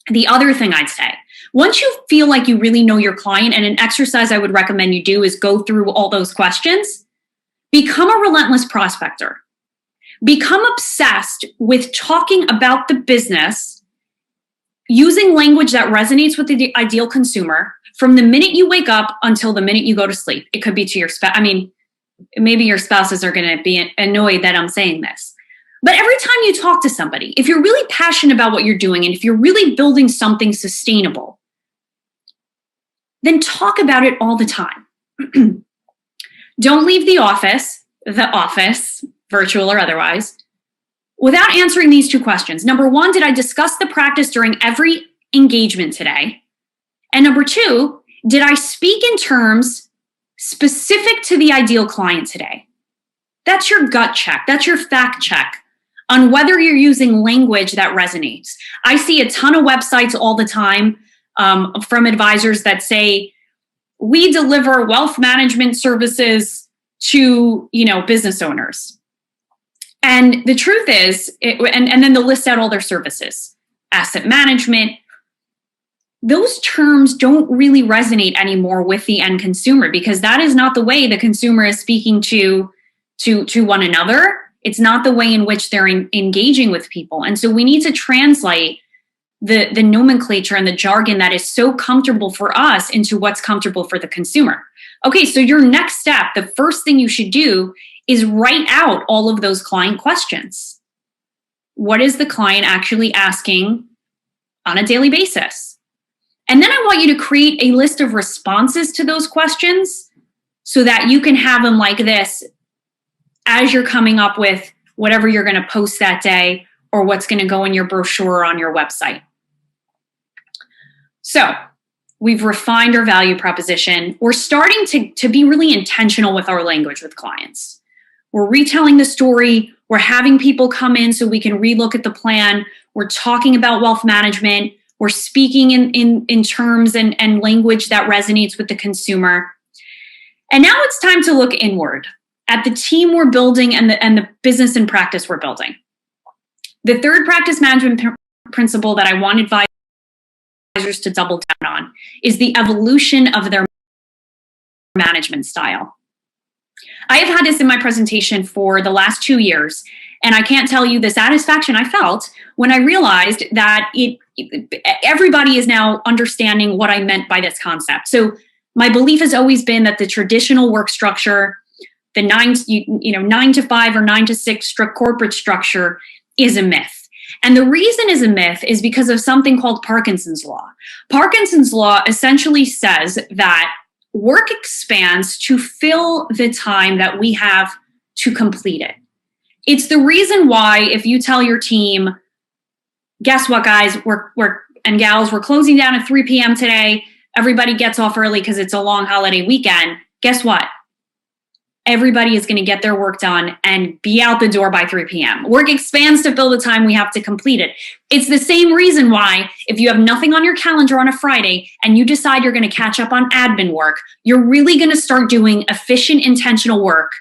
The other thing I'd say, once you feel like you really know your client, and an exercise I would recommend you do is go through all those questions, become a relentless prospector. Become obsessed with talking about the business, using language that resonates with the ideal consumer from the minute you wake up until the minute you go to sleep. It could be to your spouse. I mean, maybe your spouses are going to be annoyed that I'm saying this. But every time you talk to somebody, if you're really passionate about what you're doing and if you're really building something sustainable, then talk about it all the time. Don't leave the office, virtual or otherwise, without answering these two questions. Number one, did I discuss the practice during every engagement today? And number two, did I speak in terms specific to the ideal client today? That's your gut check. That's your fact check on whether you're using language that resonates. I see a ton of websites all the time from advisors that say, we deliver wealth management services to, business owners. And the truth is, and then they'll list out all their services. asset management. Those terms don't really resonate anymore with the end consumer, because that is not the way the consumer is speaking to one another. It's not the way in which they're engaging with people. And so we need to translate the nomenclature and the jargon that is so comfortable for us into what's comfortable for the consumer. Okay, so your next step, the first thing you should do is write out all of those client questions. What is the client actually asking on a daily basis? And then I want you to create a list of responses to those questions so that you can have them like this as you're coming up with whatever you're going to post that day or what's going to go in your brochure or on your website. So we've refined our value proposition. We're starting to be really intentional with our language with clients. We're retelling the story. We're having people come in so we can relook at the plan. We're talking about wealth management. We're speaking in terms and language that resonates with the consumer. And now it's time to look inward at the team we're building and the business and practice we're building. The third practice management principle that I want advisors to double down on is the evolution of their management style. I have had this in my presentation for the last 2 years, and I can't tell you the satisfaction I felt when I realized that everybody is now understanding what I meant by this concept. So my belief has always been that the traditional work structure, the 9 to 5 or 9 to 6 strict corporate structure, is a myth. And the reason is a myth is because of something called Parkinson's law. Parkinson's law essentially says that work expands to fill the time that we have to complete it. It's the reason why if you tell your team, guess what, guys, and gals, we're closing down at 3 p.m. today. Everybody gets off early because it's a long holiday weekend. Guess what? Everybody is going to get their work done and be out the door by 3 p.m. Work expands to fill the time we have to complete it. It's the same reason why if you have nothing on your calendar on a Friday and you decide you're going to catch up on admin work, you're really going to start doing efficient, intentional work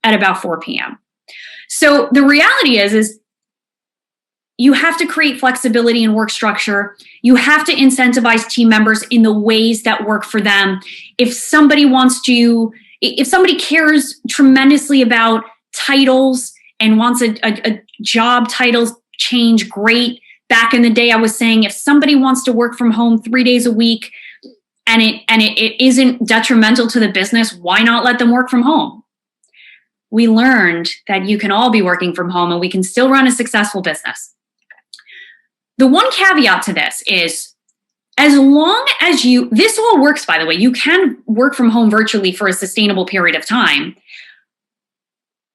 at about 4 p.m. So the reality is you have to create flexibility in work structure. You have to incentivize team members in the ways that work for them. If somebody cares tremendously about titles and wants a job title change, great. Back in the day, I was saying if somebody wants to work from home 3 days a week and it isn't detrimental to the business, why not let them work from home? We learned that you can all be working from home and we can still run a successful business. The one caveat to this is, as long as this all works, by the way, you can work from home virtually for a sustainable period of time,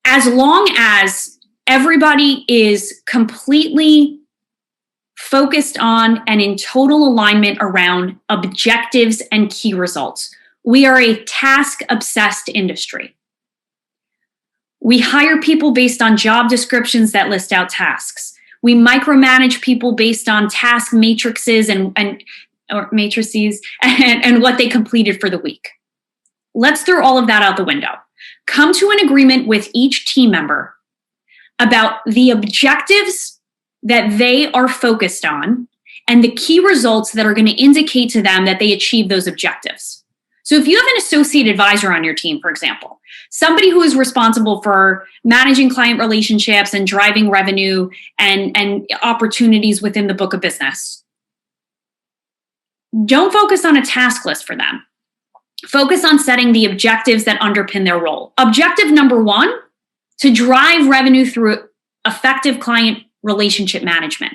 as long as everybody is completely focused on and in total alignment around objectives and key results. We are a task-obsessed industry. We hire people based on job descriptions that list out tasks. We micromanage people based on task matrices and what they completed for the week. Let's throw all of that out the window. Come to an agreement with each team member about the objectives that they are focused on and the key results that are going to indicate to them that they achieve those objectives. So if you have an associate advisor on your team, for example, somebody who is responsible for managing client relationships and driving revenue and opportunities within the book of business, don't focus on a task list for them. Focus on setting the objectives that underpin their role. Objective number 1, to drive revenue through effective client relationship management.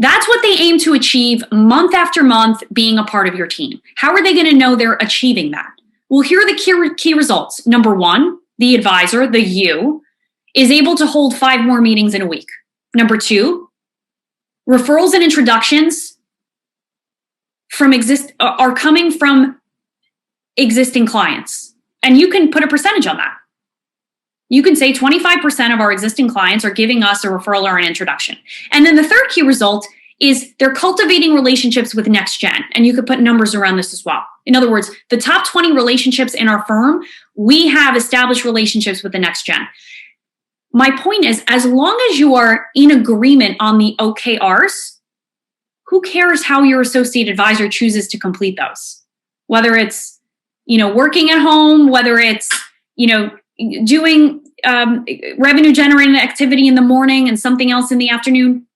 That's what they aim to achieve month after month being a part of your team. How are they going to know they're achieving that? Well, here are the key results. Number 1, the advisor, the you, is able to hold 5 more meetings in a week. Number 2, referrals and introductions are coming from existing clients. And you can put a percentage on that. You can say 25% of our existing clients are giving us a referral or an introduction. And then the third key result is they're cultivating relationships with Next Gen. And you could put numbers around this as well. In other words, the top 20 relationships in our firm, we have established relationships with the Next Gen. My point is, as long as you are in agreement on the OKRs, who cares how your associate advisor chooses to complete those? Whether it's, working at home, whether it's, doing revenue generating activity in the morning and something else in the afternoon.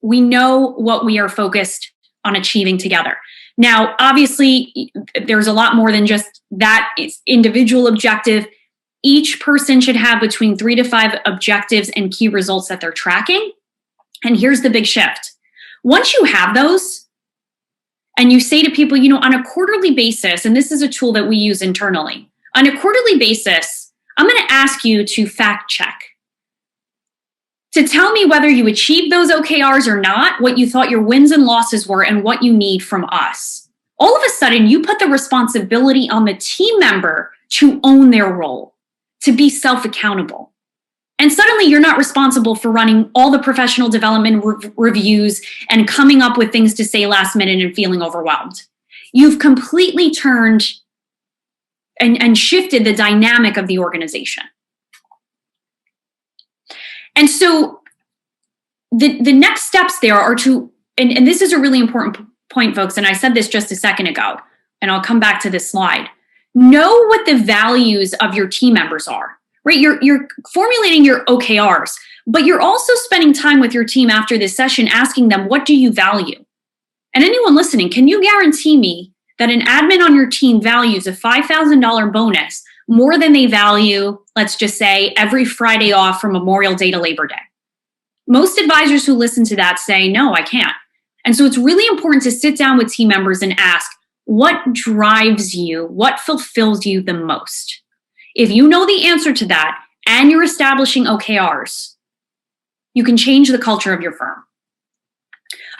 We know what we are focused on achieving together. Now, obviously, there's a lot more than just that individual objective. Each person should have between 3 to 5 objectives and key results that they're tracking. And here's the big shift. Once you have those, and you say to people, on a quarterly basis, and this is a tool that we use internally, on a quarterly basis, I'm going to ask you to fact check, to tell me whether you achieved those OKRs or not, what you thought your wins and losses were, and what you need from us. All of a sudden, you put the responsibility on the team member to own their role, to be self-accountable. And suddenly you're not responsible for running all the professional development reviews and coming up with things to say last minute and feeling overwhelmed. You've completely turned and shifted the dynamic of the organization. And so the next steps there are to, and this is a really important point, folks, and I said this just a second ago, and I'll come back to this slide. Know what the values of your team members are, right? You're formulating your OKRs, but you're also spending time with your team after this session asking them, what do you value? And anyone listening, can you guarantee me that an admin on your team values a $5,000 bonus more than they value, let's just say, every Friday off from Memorial Day to Labor Day? Most advisors who listen to that say, no, I can't. And so it's really important to sit down with team members and ask, what drives you? What fulfills you the most? If you know the answer to that and you're establishing OKRs, you can change the culture of your firm.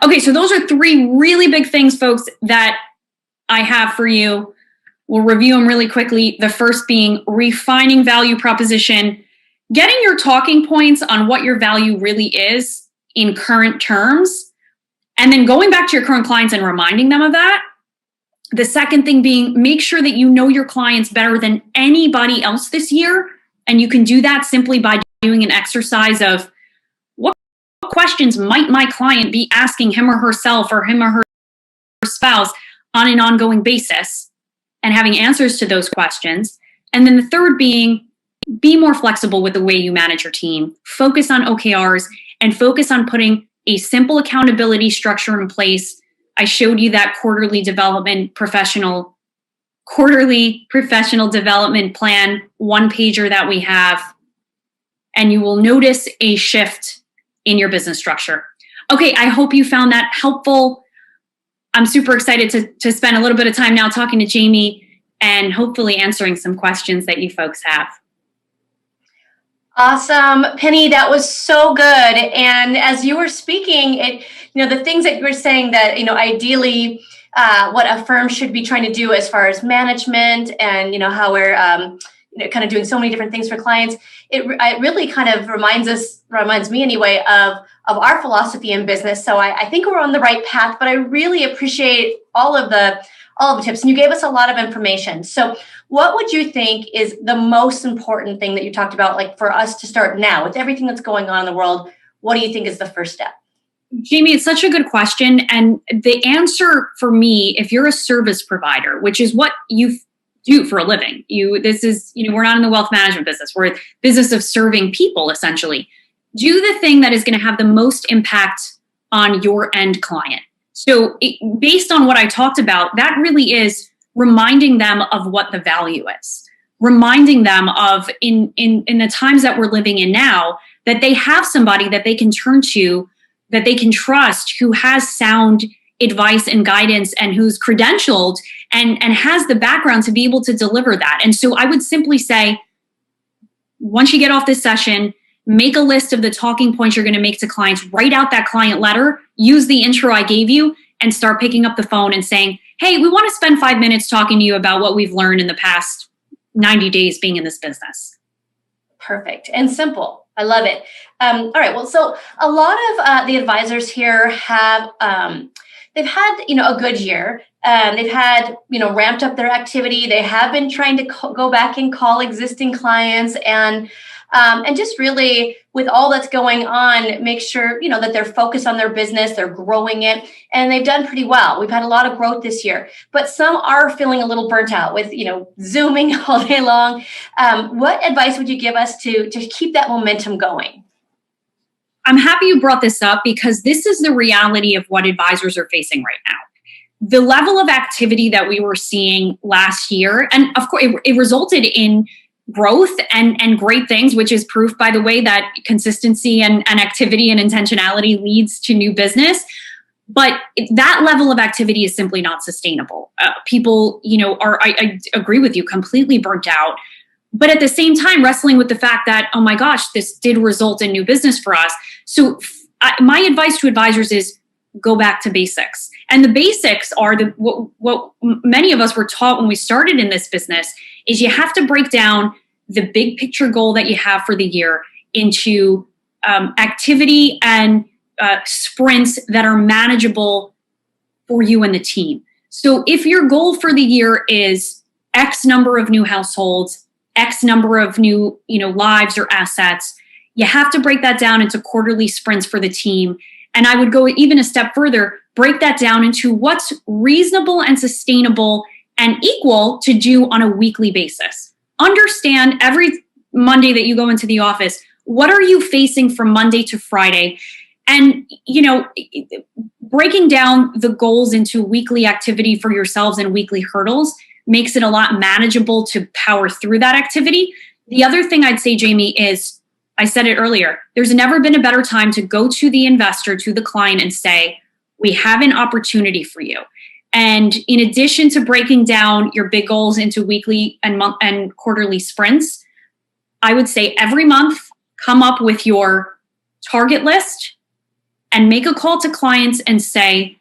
Okay, so those are 3 really big things, folks, that I have for you. We'll review them really quickly. The first being refining value proposition, getting your talking points on what your value really is in current terms, and then going back to your current clients and reminding them of that. The second thing being, make sure that you know your clients better than anybody else this year. And you can do that simply by doing an exercise of what questions might my client be asking him or herself or him or her spouse on an ongoing basis, and having answers to those questions. And then the third being, be more flexible with the way you manage your team. Focus on OKRs and focus on putting a simple accountability structure in place. I showed you that quarterly professional development plan, 1-pager that we have, and you will notice a shift in your business structure. Okay, I hope you found that helpful. I'm super excited to spend a little bit of time now talking to Jamie and hopefully answering some questions that you folks have. Awesome. Penny, that was so good. And as you were speaking, the things that you were saying that, ideally what a firm should be trying to do as far as management and, how we're, kind of doing so many different things for clients, it really kind of reminds me anyway of our philosophy in business. So I think we're on the right path, but I really appreciate all of the tips, and you gave us a lot of information. So what would you think is the most important thing that you talked about, like for us to start now with everything that's going on in the world? What do you think is the first step? Jamie, it's such a good question. And the answer for me, if you're a service provider, which is what you do for a living, we're not in the wealth management business. We're in the business of serving people, essentially. Do the thing that is going to have the most impact on your end client. So based on what I talked about, that really is reminding them of what the value is, reminding them of in the times that we're living in now, that they have somebody that they can turn to, that they can trust, who has sound advice and guidance and who's credentialed and has the background to be able to deliver that. And so I would simply say, once you get off this session, make a list of the talking points you're going to make to clients, write out that client letter, use the intro I gave you, and start picking up the phone and saying, hey, we want to spend 5 minutes talking to you about what we've learned in the past 90 days being in this business. Perfect and simple. I love it. All right. Well, so a lot of the advisors here have, they've had, a good year. They've had, ramped up their activity. They have been trying to go back and call existing clients. And and just really with all that's going on, make sure, that they're focused on their business, they're growing it, and they've done pretty well. We've had a lot of growth this year, but some are feeling a little burnt out with, Zooming all day long. What advice would you give us to keep that momentum going? I'm happy you brought this up because this is the reality of what advisors are facing right now. The level of activity that we were seeing last year, and of course, it resulted in growth and great things, which is proof, by the way, that consistency and activity and intentionality leads to new business. But that level of activity is simply not sustainable. People, I agree with you, completely burnt out. But at the same time, wrestling with the fact that, oh my gosh, this did result in new business for us. So my advice to advisors is go back to basics. And the basics are what many of us were taught when we started in this business is you have to break down the big picture goal that you have for the year into activity and sprints that are manageable for you and the team. So if your goal for the year is X number of new households, X number of new, lives or assets, you have to break that down into quarterly sprints for the team. And I would go even a step further, break that down into what's reasonable and sustainable and equal to do on a weekly basis. Understand every Monday that you go into the office, what are you facing from Monday to Friday? And, breaking down the goals into weekly activity for yourselves and weekly hurdles makes it a lot manageable to power through that activity. The other thing I'd say, Jamie, is I said it earlier, there's never been a better time to go to the investor, to the client and say, we have an opportunity for you. And in addition to breaking down your big goals into weekly and quarterly sprints, I would say every month, come up with your target list and make a call to clients and say,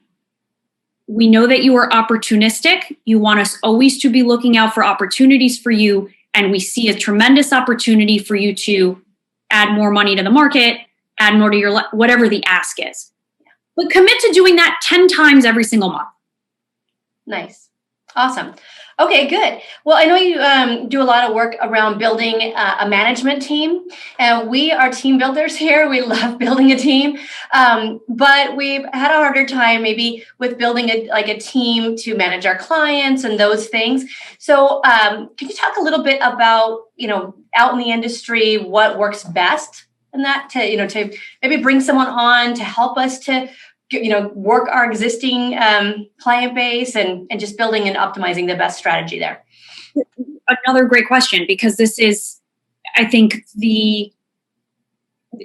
we know that you are opportunistic. You want us always to be looking out for opportunities for you. And we see a tremendous opportunity for you to add more money to the market, add more to your, whatever the ask is. But commit to doing that 10 times every single month. Nice. Awesome. Okay, good. Well, I know you do a lot of work around building a management team, and we are team builders here. We love building a team, but we've had a harder time maybe with building a team to manage our clients and those things. So can you talk a little bit about, out in the industry, what works best in that to maybe bring someone on to help us to work our existing client base and just building and optimizing the best strategy there? Another great question, because this is, I think, the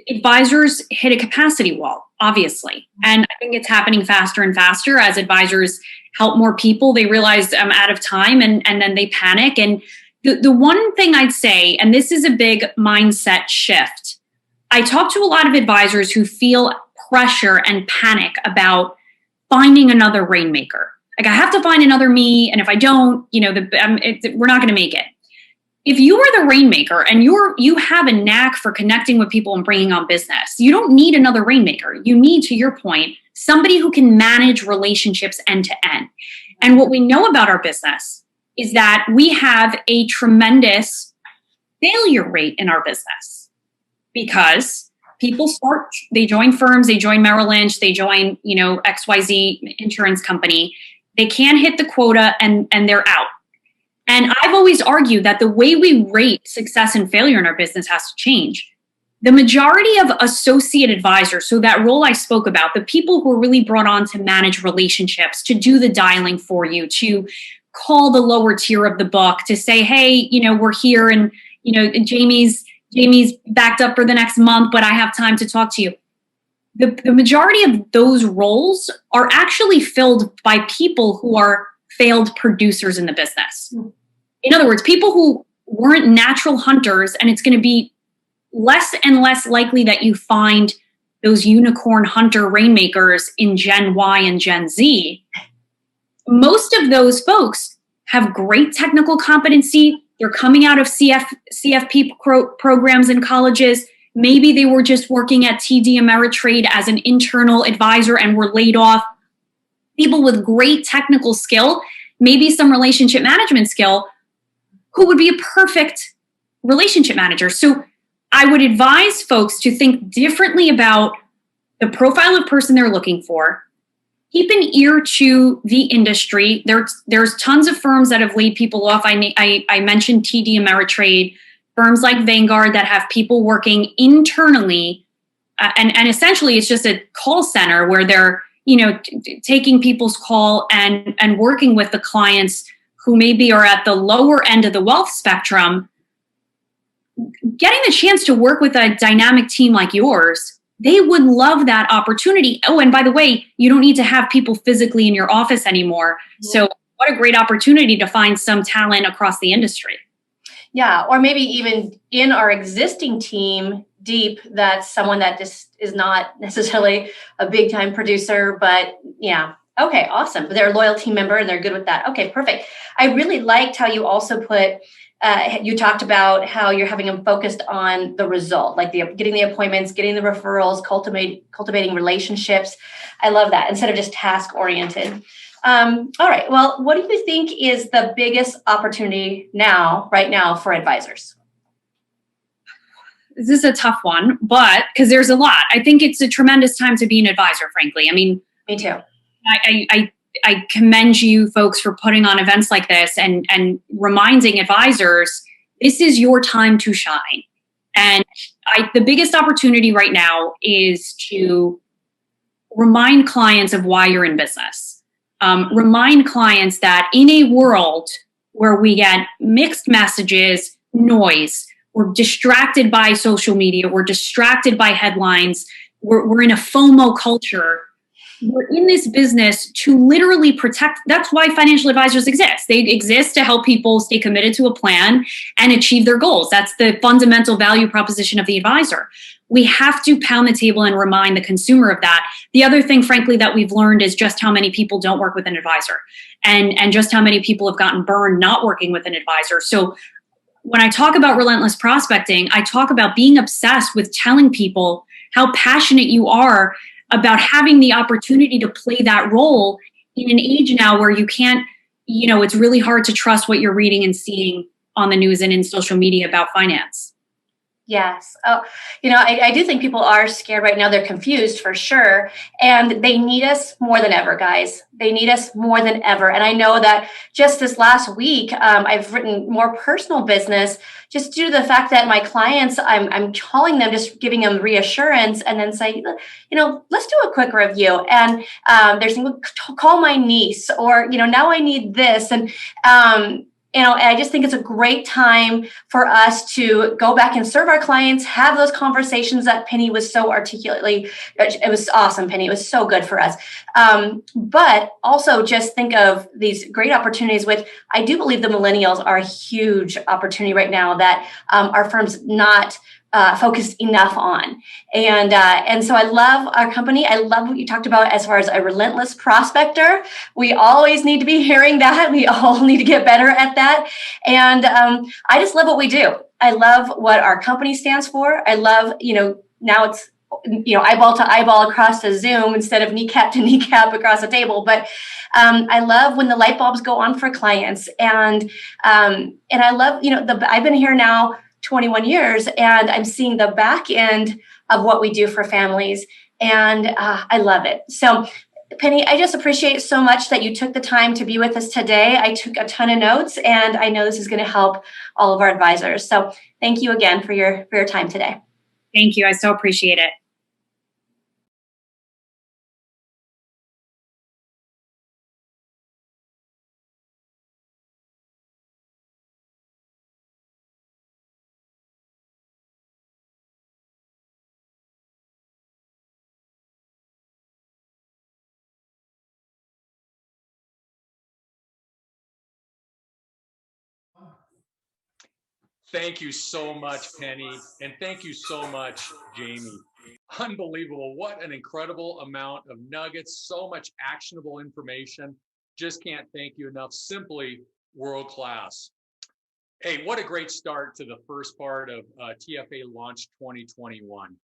advisors hit a capacity wall, obviously. And I think it's happening faster and faster as advisors help more people. They realize I'm out of time and then they panic. And the one thing I'd say, and this is a big mindset shift, I talk to a lot of advisors who feel pressure and panic about finding another rainmaker. Like, I have to find another me, and if I don't, we're not going to make it. If you are the rainmaker and you have a knack for connecting with people and bringing on business, you don't need another rainmaker. You need, to your point, somebody who can manage relationships end to end. And what we know about our business is that we have a tremendous failure rate in our business because people they join firms, they join Merrill Lynch, they join, XYZ insurance company. They can't hit the quota and they're out. And I've always argued that the way we rate success and failure in our business has to change. The majority of associate advisors, so that role I spoke about, the people who are really brought on to manage relationships, to do the dialing for you, to call the lower tier of the book, to say, hey, we're here and, Jamie's backed up for the next month, but I have time to talk to you. The majority of those roles are actually filled by people who are failed producers in the business. In other words, people who weren't natural hunters, and it's going to be less and less likely that you find those unicorn hunter rainmakers in Gen Y and Gen Z. Most of those folks have great technical competency. They're coming out of CFP programs in colleges. Maybe they were just working at TD Ameritrade as an internal advisor and were laid off. People with great technical skill, maybe some relationship management skill, who would be a perfect relationship manager. So I would advise folks to think differently about the profile of person they're looking for. Keep an ear to the industry. There's tons of firms that have laid people off. I mentioned TD Ameritrade, firms like Vanguard that have people working internally, and essentially it's just a call center where they're taking people's call and working with the clients who maybe are at the lower end of the wealth spectrum. Getting the chance to work with a dynamic team like yours, they would love that opportunity. Oh, and by the way, you don't need to have people physically in your office anymore. So what a great opportunity to find some talent across the industry. Yeah, or maybe even in our existing team, deep, that's someone that just is not necessarily a big time producer, but yeah. Okay, awesome. They're a loyal team member and they're good with that. Okay, perfect. I really liked how you also put, you talked about how you're having them focused on the result, like getting the appointments, getting the referrals, cultivating relationships. I love that instead of just task oriented. All right. Well, what do you think is the biggest opportunity right now for advisors? This is a tough one, but because there's a lot. I think it's a tremendous time to be an advisor, frankly. I mean, me too. I commend you folks for putting on events like this and reminding advisors, this is your time to shine. And the biggest opportunity right now is to remind clients of why you're in business. Remind clients that in a world where we get mixed messages, noise, we're distracted by social media, we're distracted by headlines, we're in a FOMO culture. We're in this business to literally protect. That's why financial advisors exist. They exist to help people stay committed to a plan and achieve their goals. That's the fundamental value proposition of the advisor. We have to pound the table and remind the consumer of that. The other thing, frankly, that we've learned is just how many people don't work with an advisor and just how many people have gotten burned not working with an advisor. So when I talk about relentless prospecting, I talk about being obsessed with telling people how passionate you are about having the opportunity to play that role in an age now where you can't, it's really hard to trust what you're reading and seeing on the news and in social media about finance. Yes. Oh, I do think people are scared right now. They're confused for sure. And they need us more than ever, guys. They need us more than ever. And I know that just this last week, I've written more personal business just due to the fact that my clients, I'm calling them, just giving them reassurance and then say, let's do a quick review. And they're saying, call my niece or, now I need this. And, I just think it's a great time for us to go back and serve our clients, have those conversations that Penny was so articulately, it was awesome, Penny. It was so good for us. But also just think of these great opportunities I do believe the millennials are a huge opportunity right now that our firm's not focused enough on. And so I love our company. I love what you talked about as far as a relentless prospector. We always need to be hearing that. We all need to get better at that. And I just love what we do. I love what our company stands for. I love, now it's, eyeball to eyeball across a Zoom instead of kneecap to kneecap across a table. But I love when the light bulbs go on for clients. And I love, I've been here now 21 years, and I'm seeing the back end of what we do for families, and I love it. So, Penny, I just appreciate so much that you took the time to be with us today. I took a ton of notes, and I know this is going to help all of our advisors. So, thank you again for your time today. Thank you. I so appreciate it. Thank you so much, Penny. And thank you so much, Jamie. Unbelievable. What an incredible amount of nuggets, so much actionable information. Just can't thank you enough. Simply world class. Hey, what a great start to the first part of TFA Launch 2021.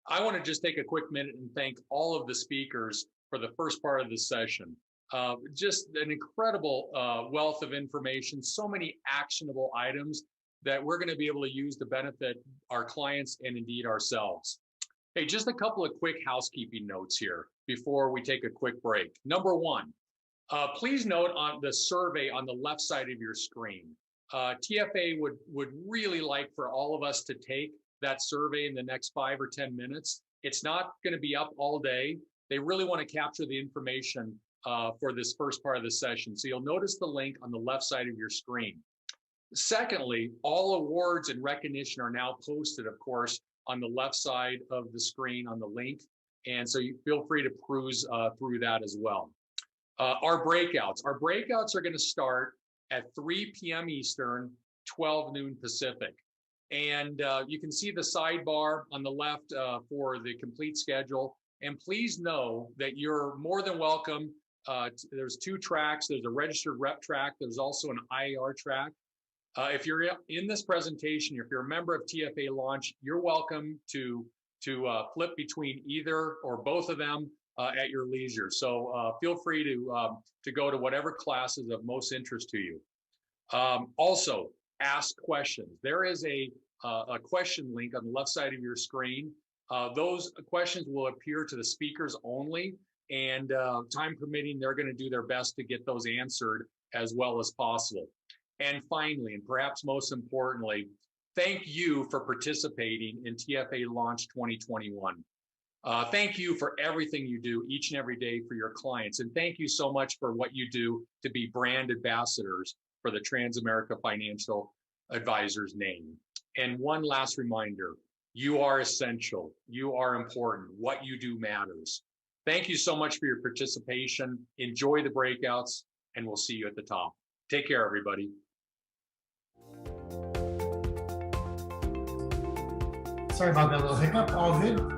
I want to just take a quick minute and thank all of the speakers for the first part of the session. Just an incredible wealth of information, so many actionable items that we're going to be able to use to benefit our clients and indeed ourselves. Hey, just a couple of quick housekeeping notes here before we take a quick break. Number one, please note on the survey on the left side of your screen. TFA would really like for all of us to take that survey in the next 5 or 10 minutes. It's not going to be up all day. They really want to capture the information for this first part of the session. So you'll notice the link on the left side of your screen. Secondly, all awards and recognition are now posted, of course, on the left side of the screen on the link. And so you feel free to peruse through that as well. Our breakouts are going to start at 3 p.m. Eastern, 12 noon Pacific. And you can see the sidebar on the left for the complete schedule. And please know that you're more than welcome. There's 2 tracks. There's a registered rep track. There's also an IAR track. If you're in this presentation, if you're a member of TFA Launch, you're welcome to flip between either or both of them at your leisure. So feel free to go to whatever class is of most interest to you. Also, ask questions. There is a question link on the left side of your screen. Those questions will appear to the speakers only, and time permitting, they're going to do their best to get those answered as well as possible. And finally, and perhaps most importantly, thank you for participating in TFA Launch 2021. Thank you for everything you do each and every day for your clients. And thank you so much for what you do to be brand ambassadors for the Transamerica Financial Advisors name. And one last reminder, you are essential. You are important. What you do matters. Thank you so much for your participation. Enjoy the breakouts, and we'll see you at the top. Take care, everybody. Sorry about that little hiccup. All good.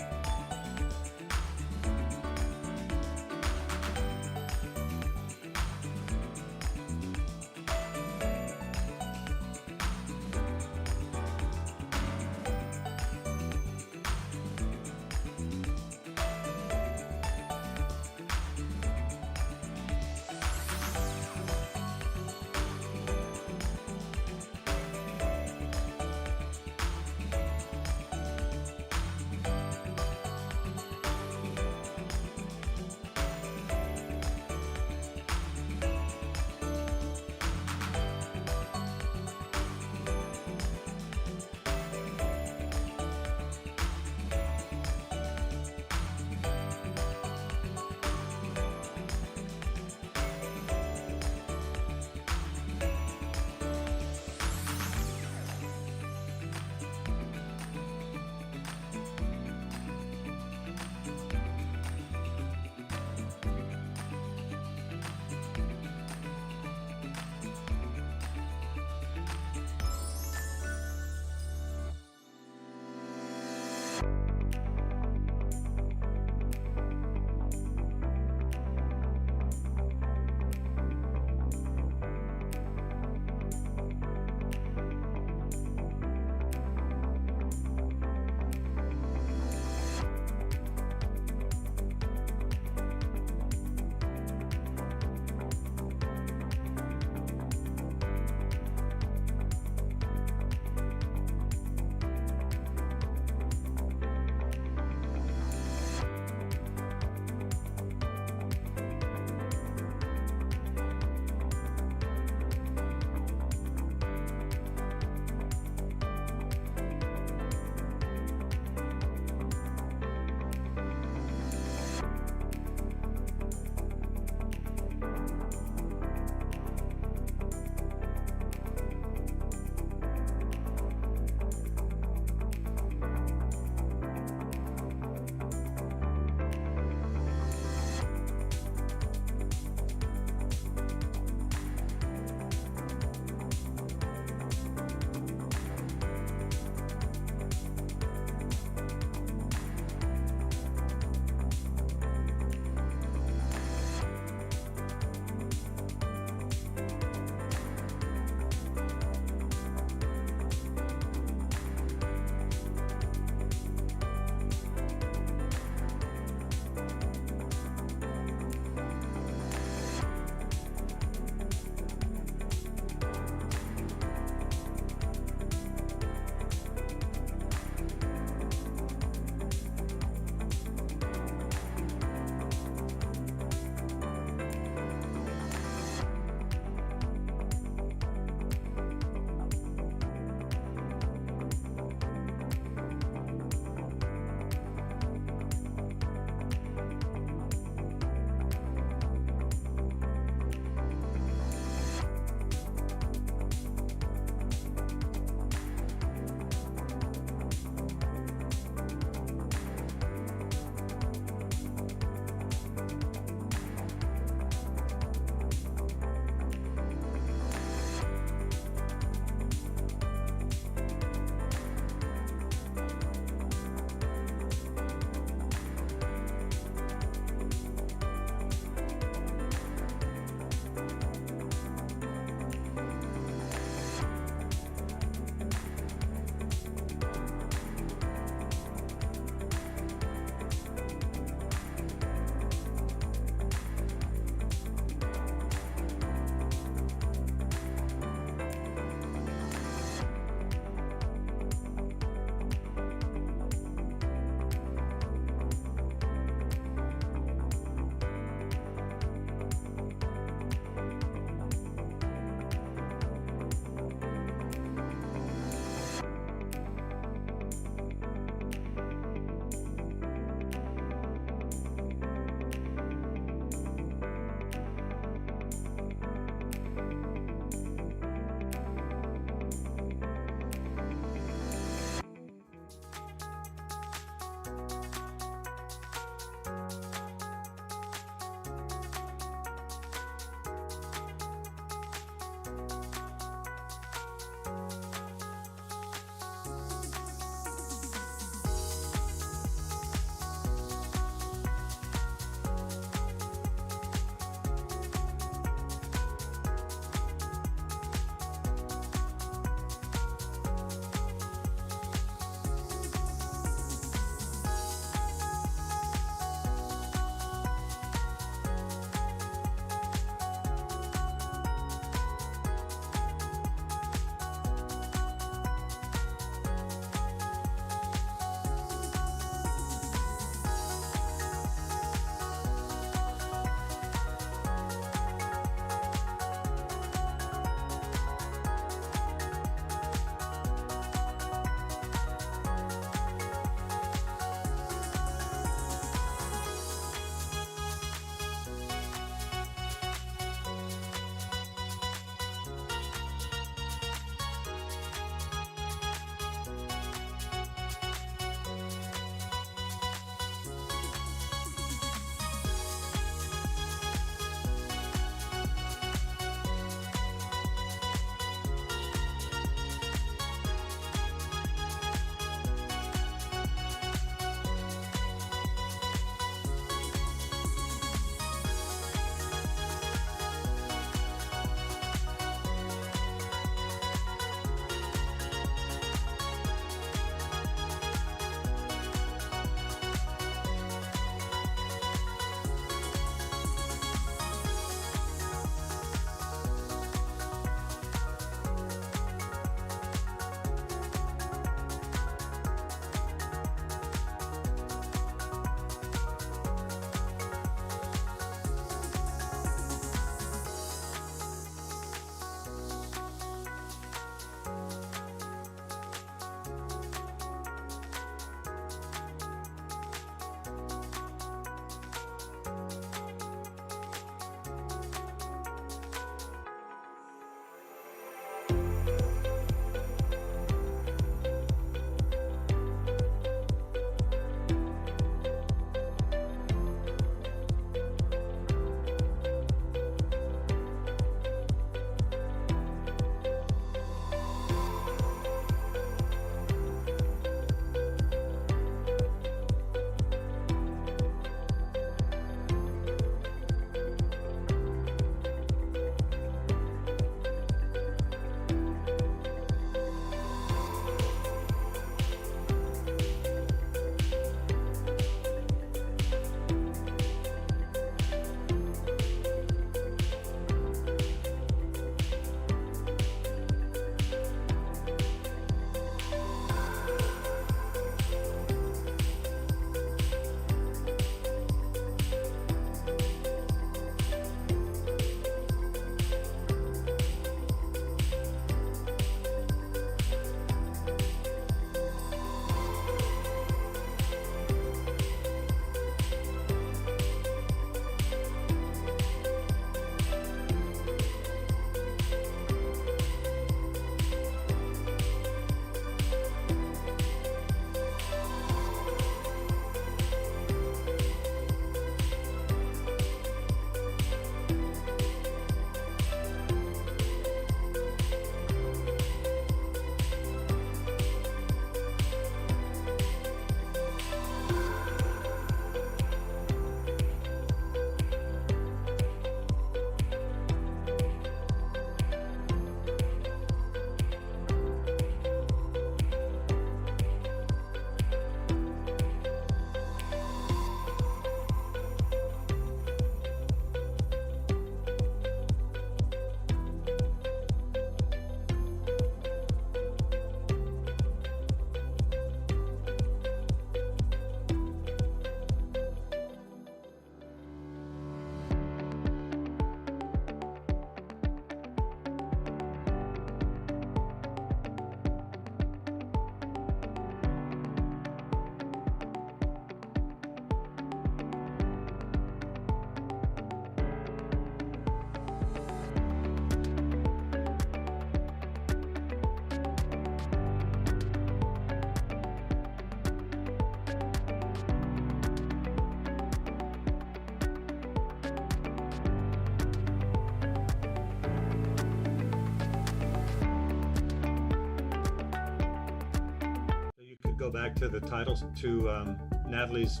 go back to the titles to Natalie's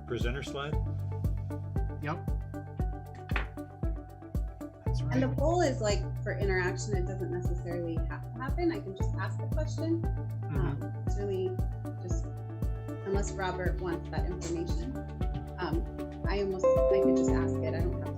presenter slide. Yep. That's right. And the poll is like for interaction. It doesn't necessarily have to happen. I can just ask the question. It's really just, unless Robert wants that information. I could just ask it. I don't have to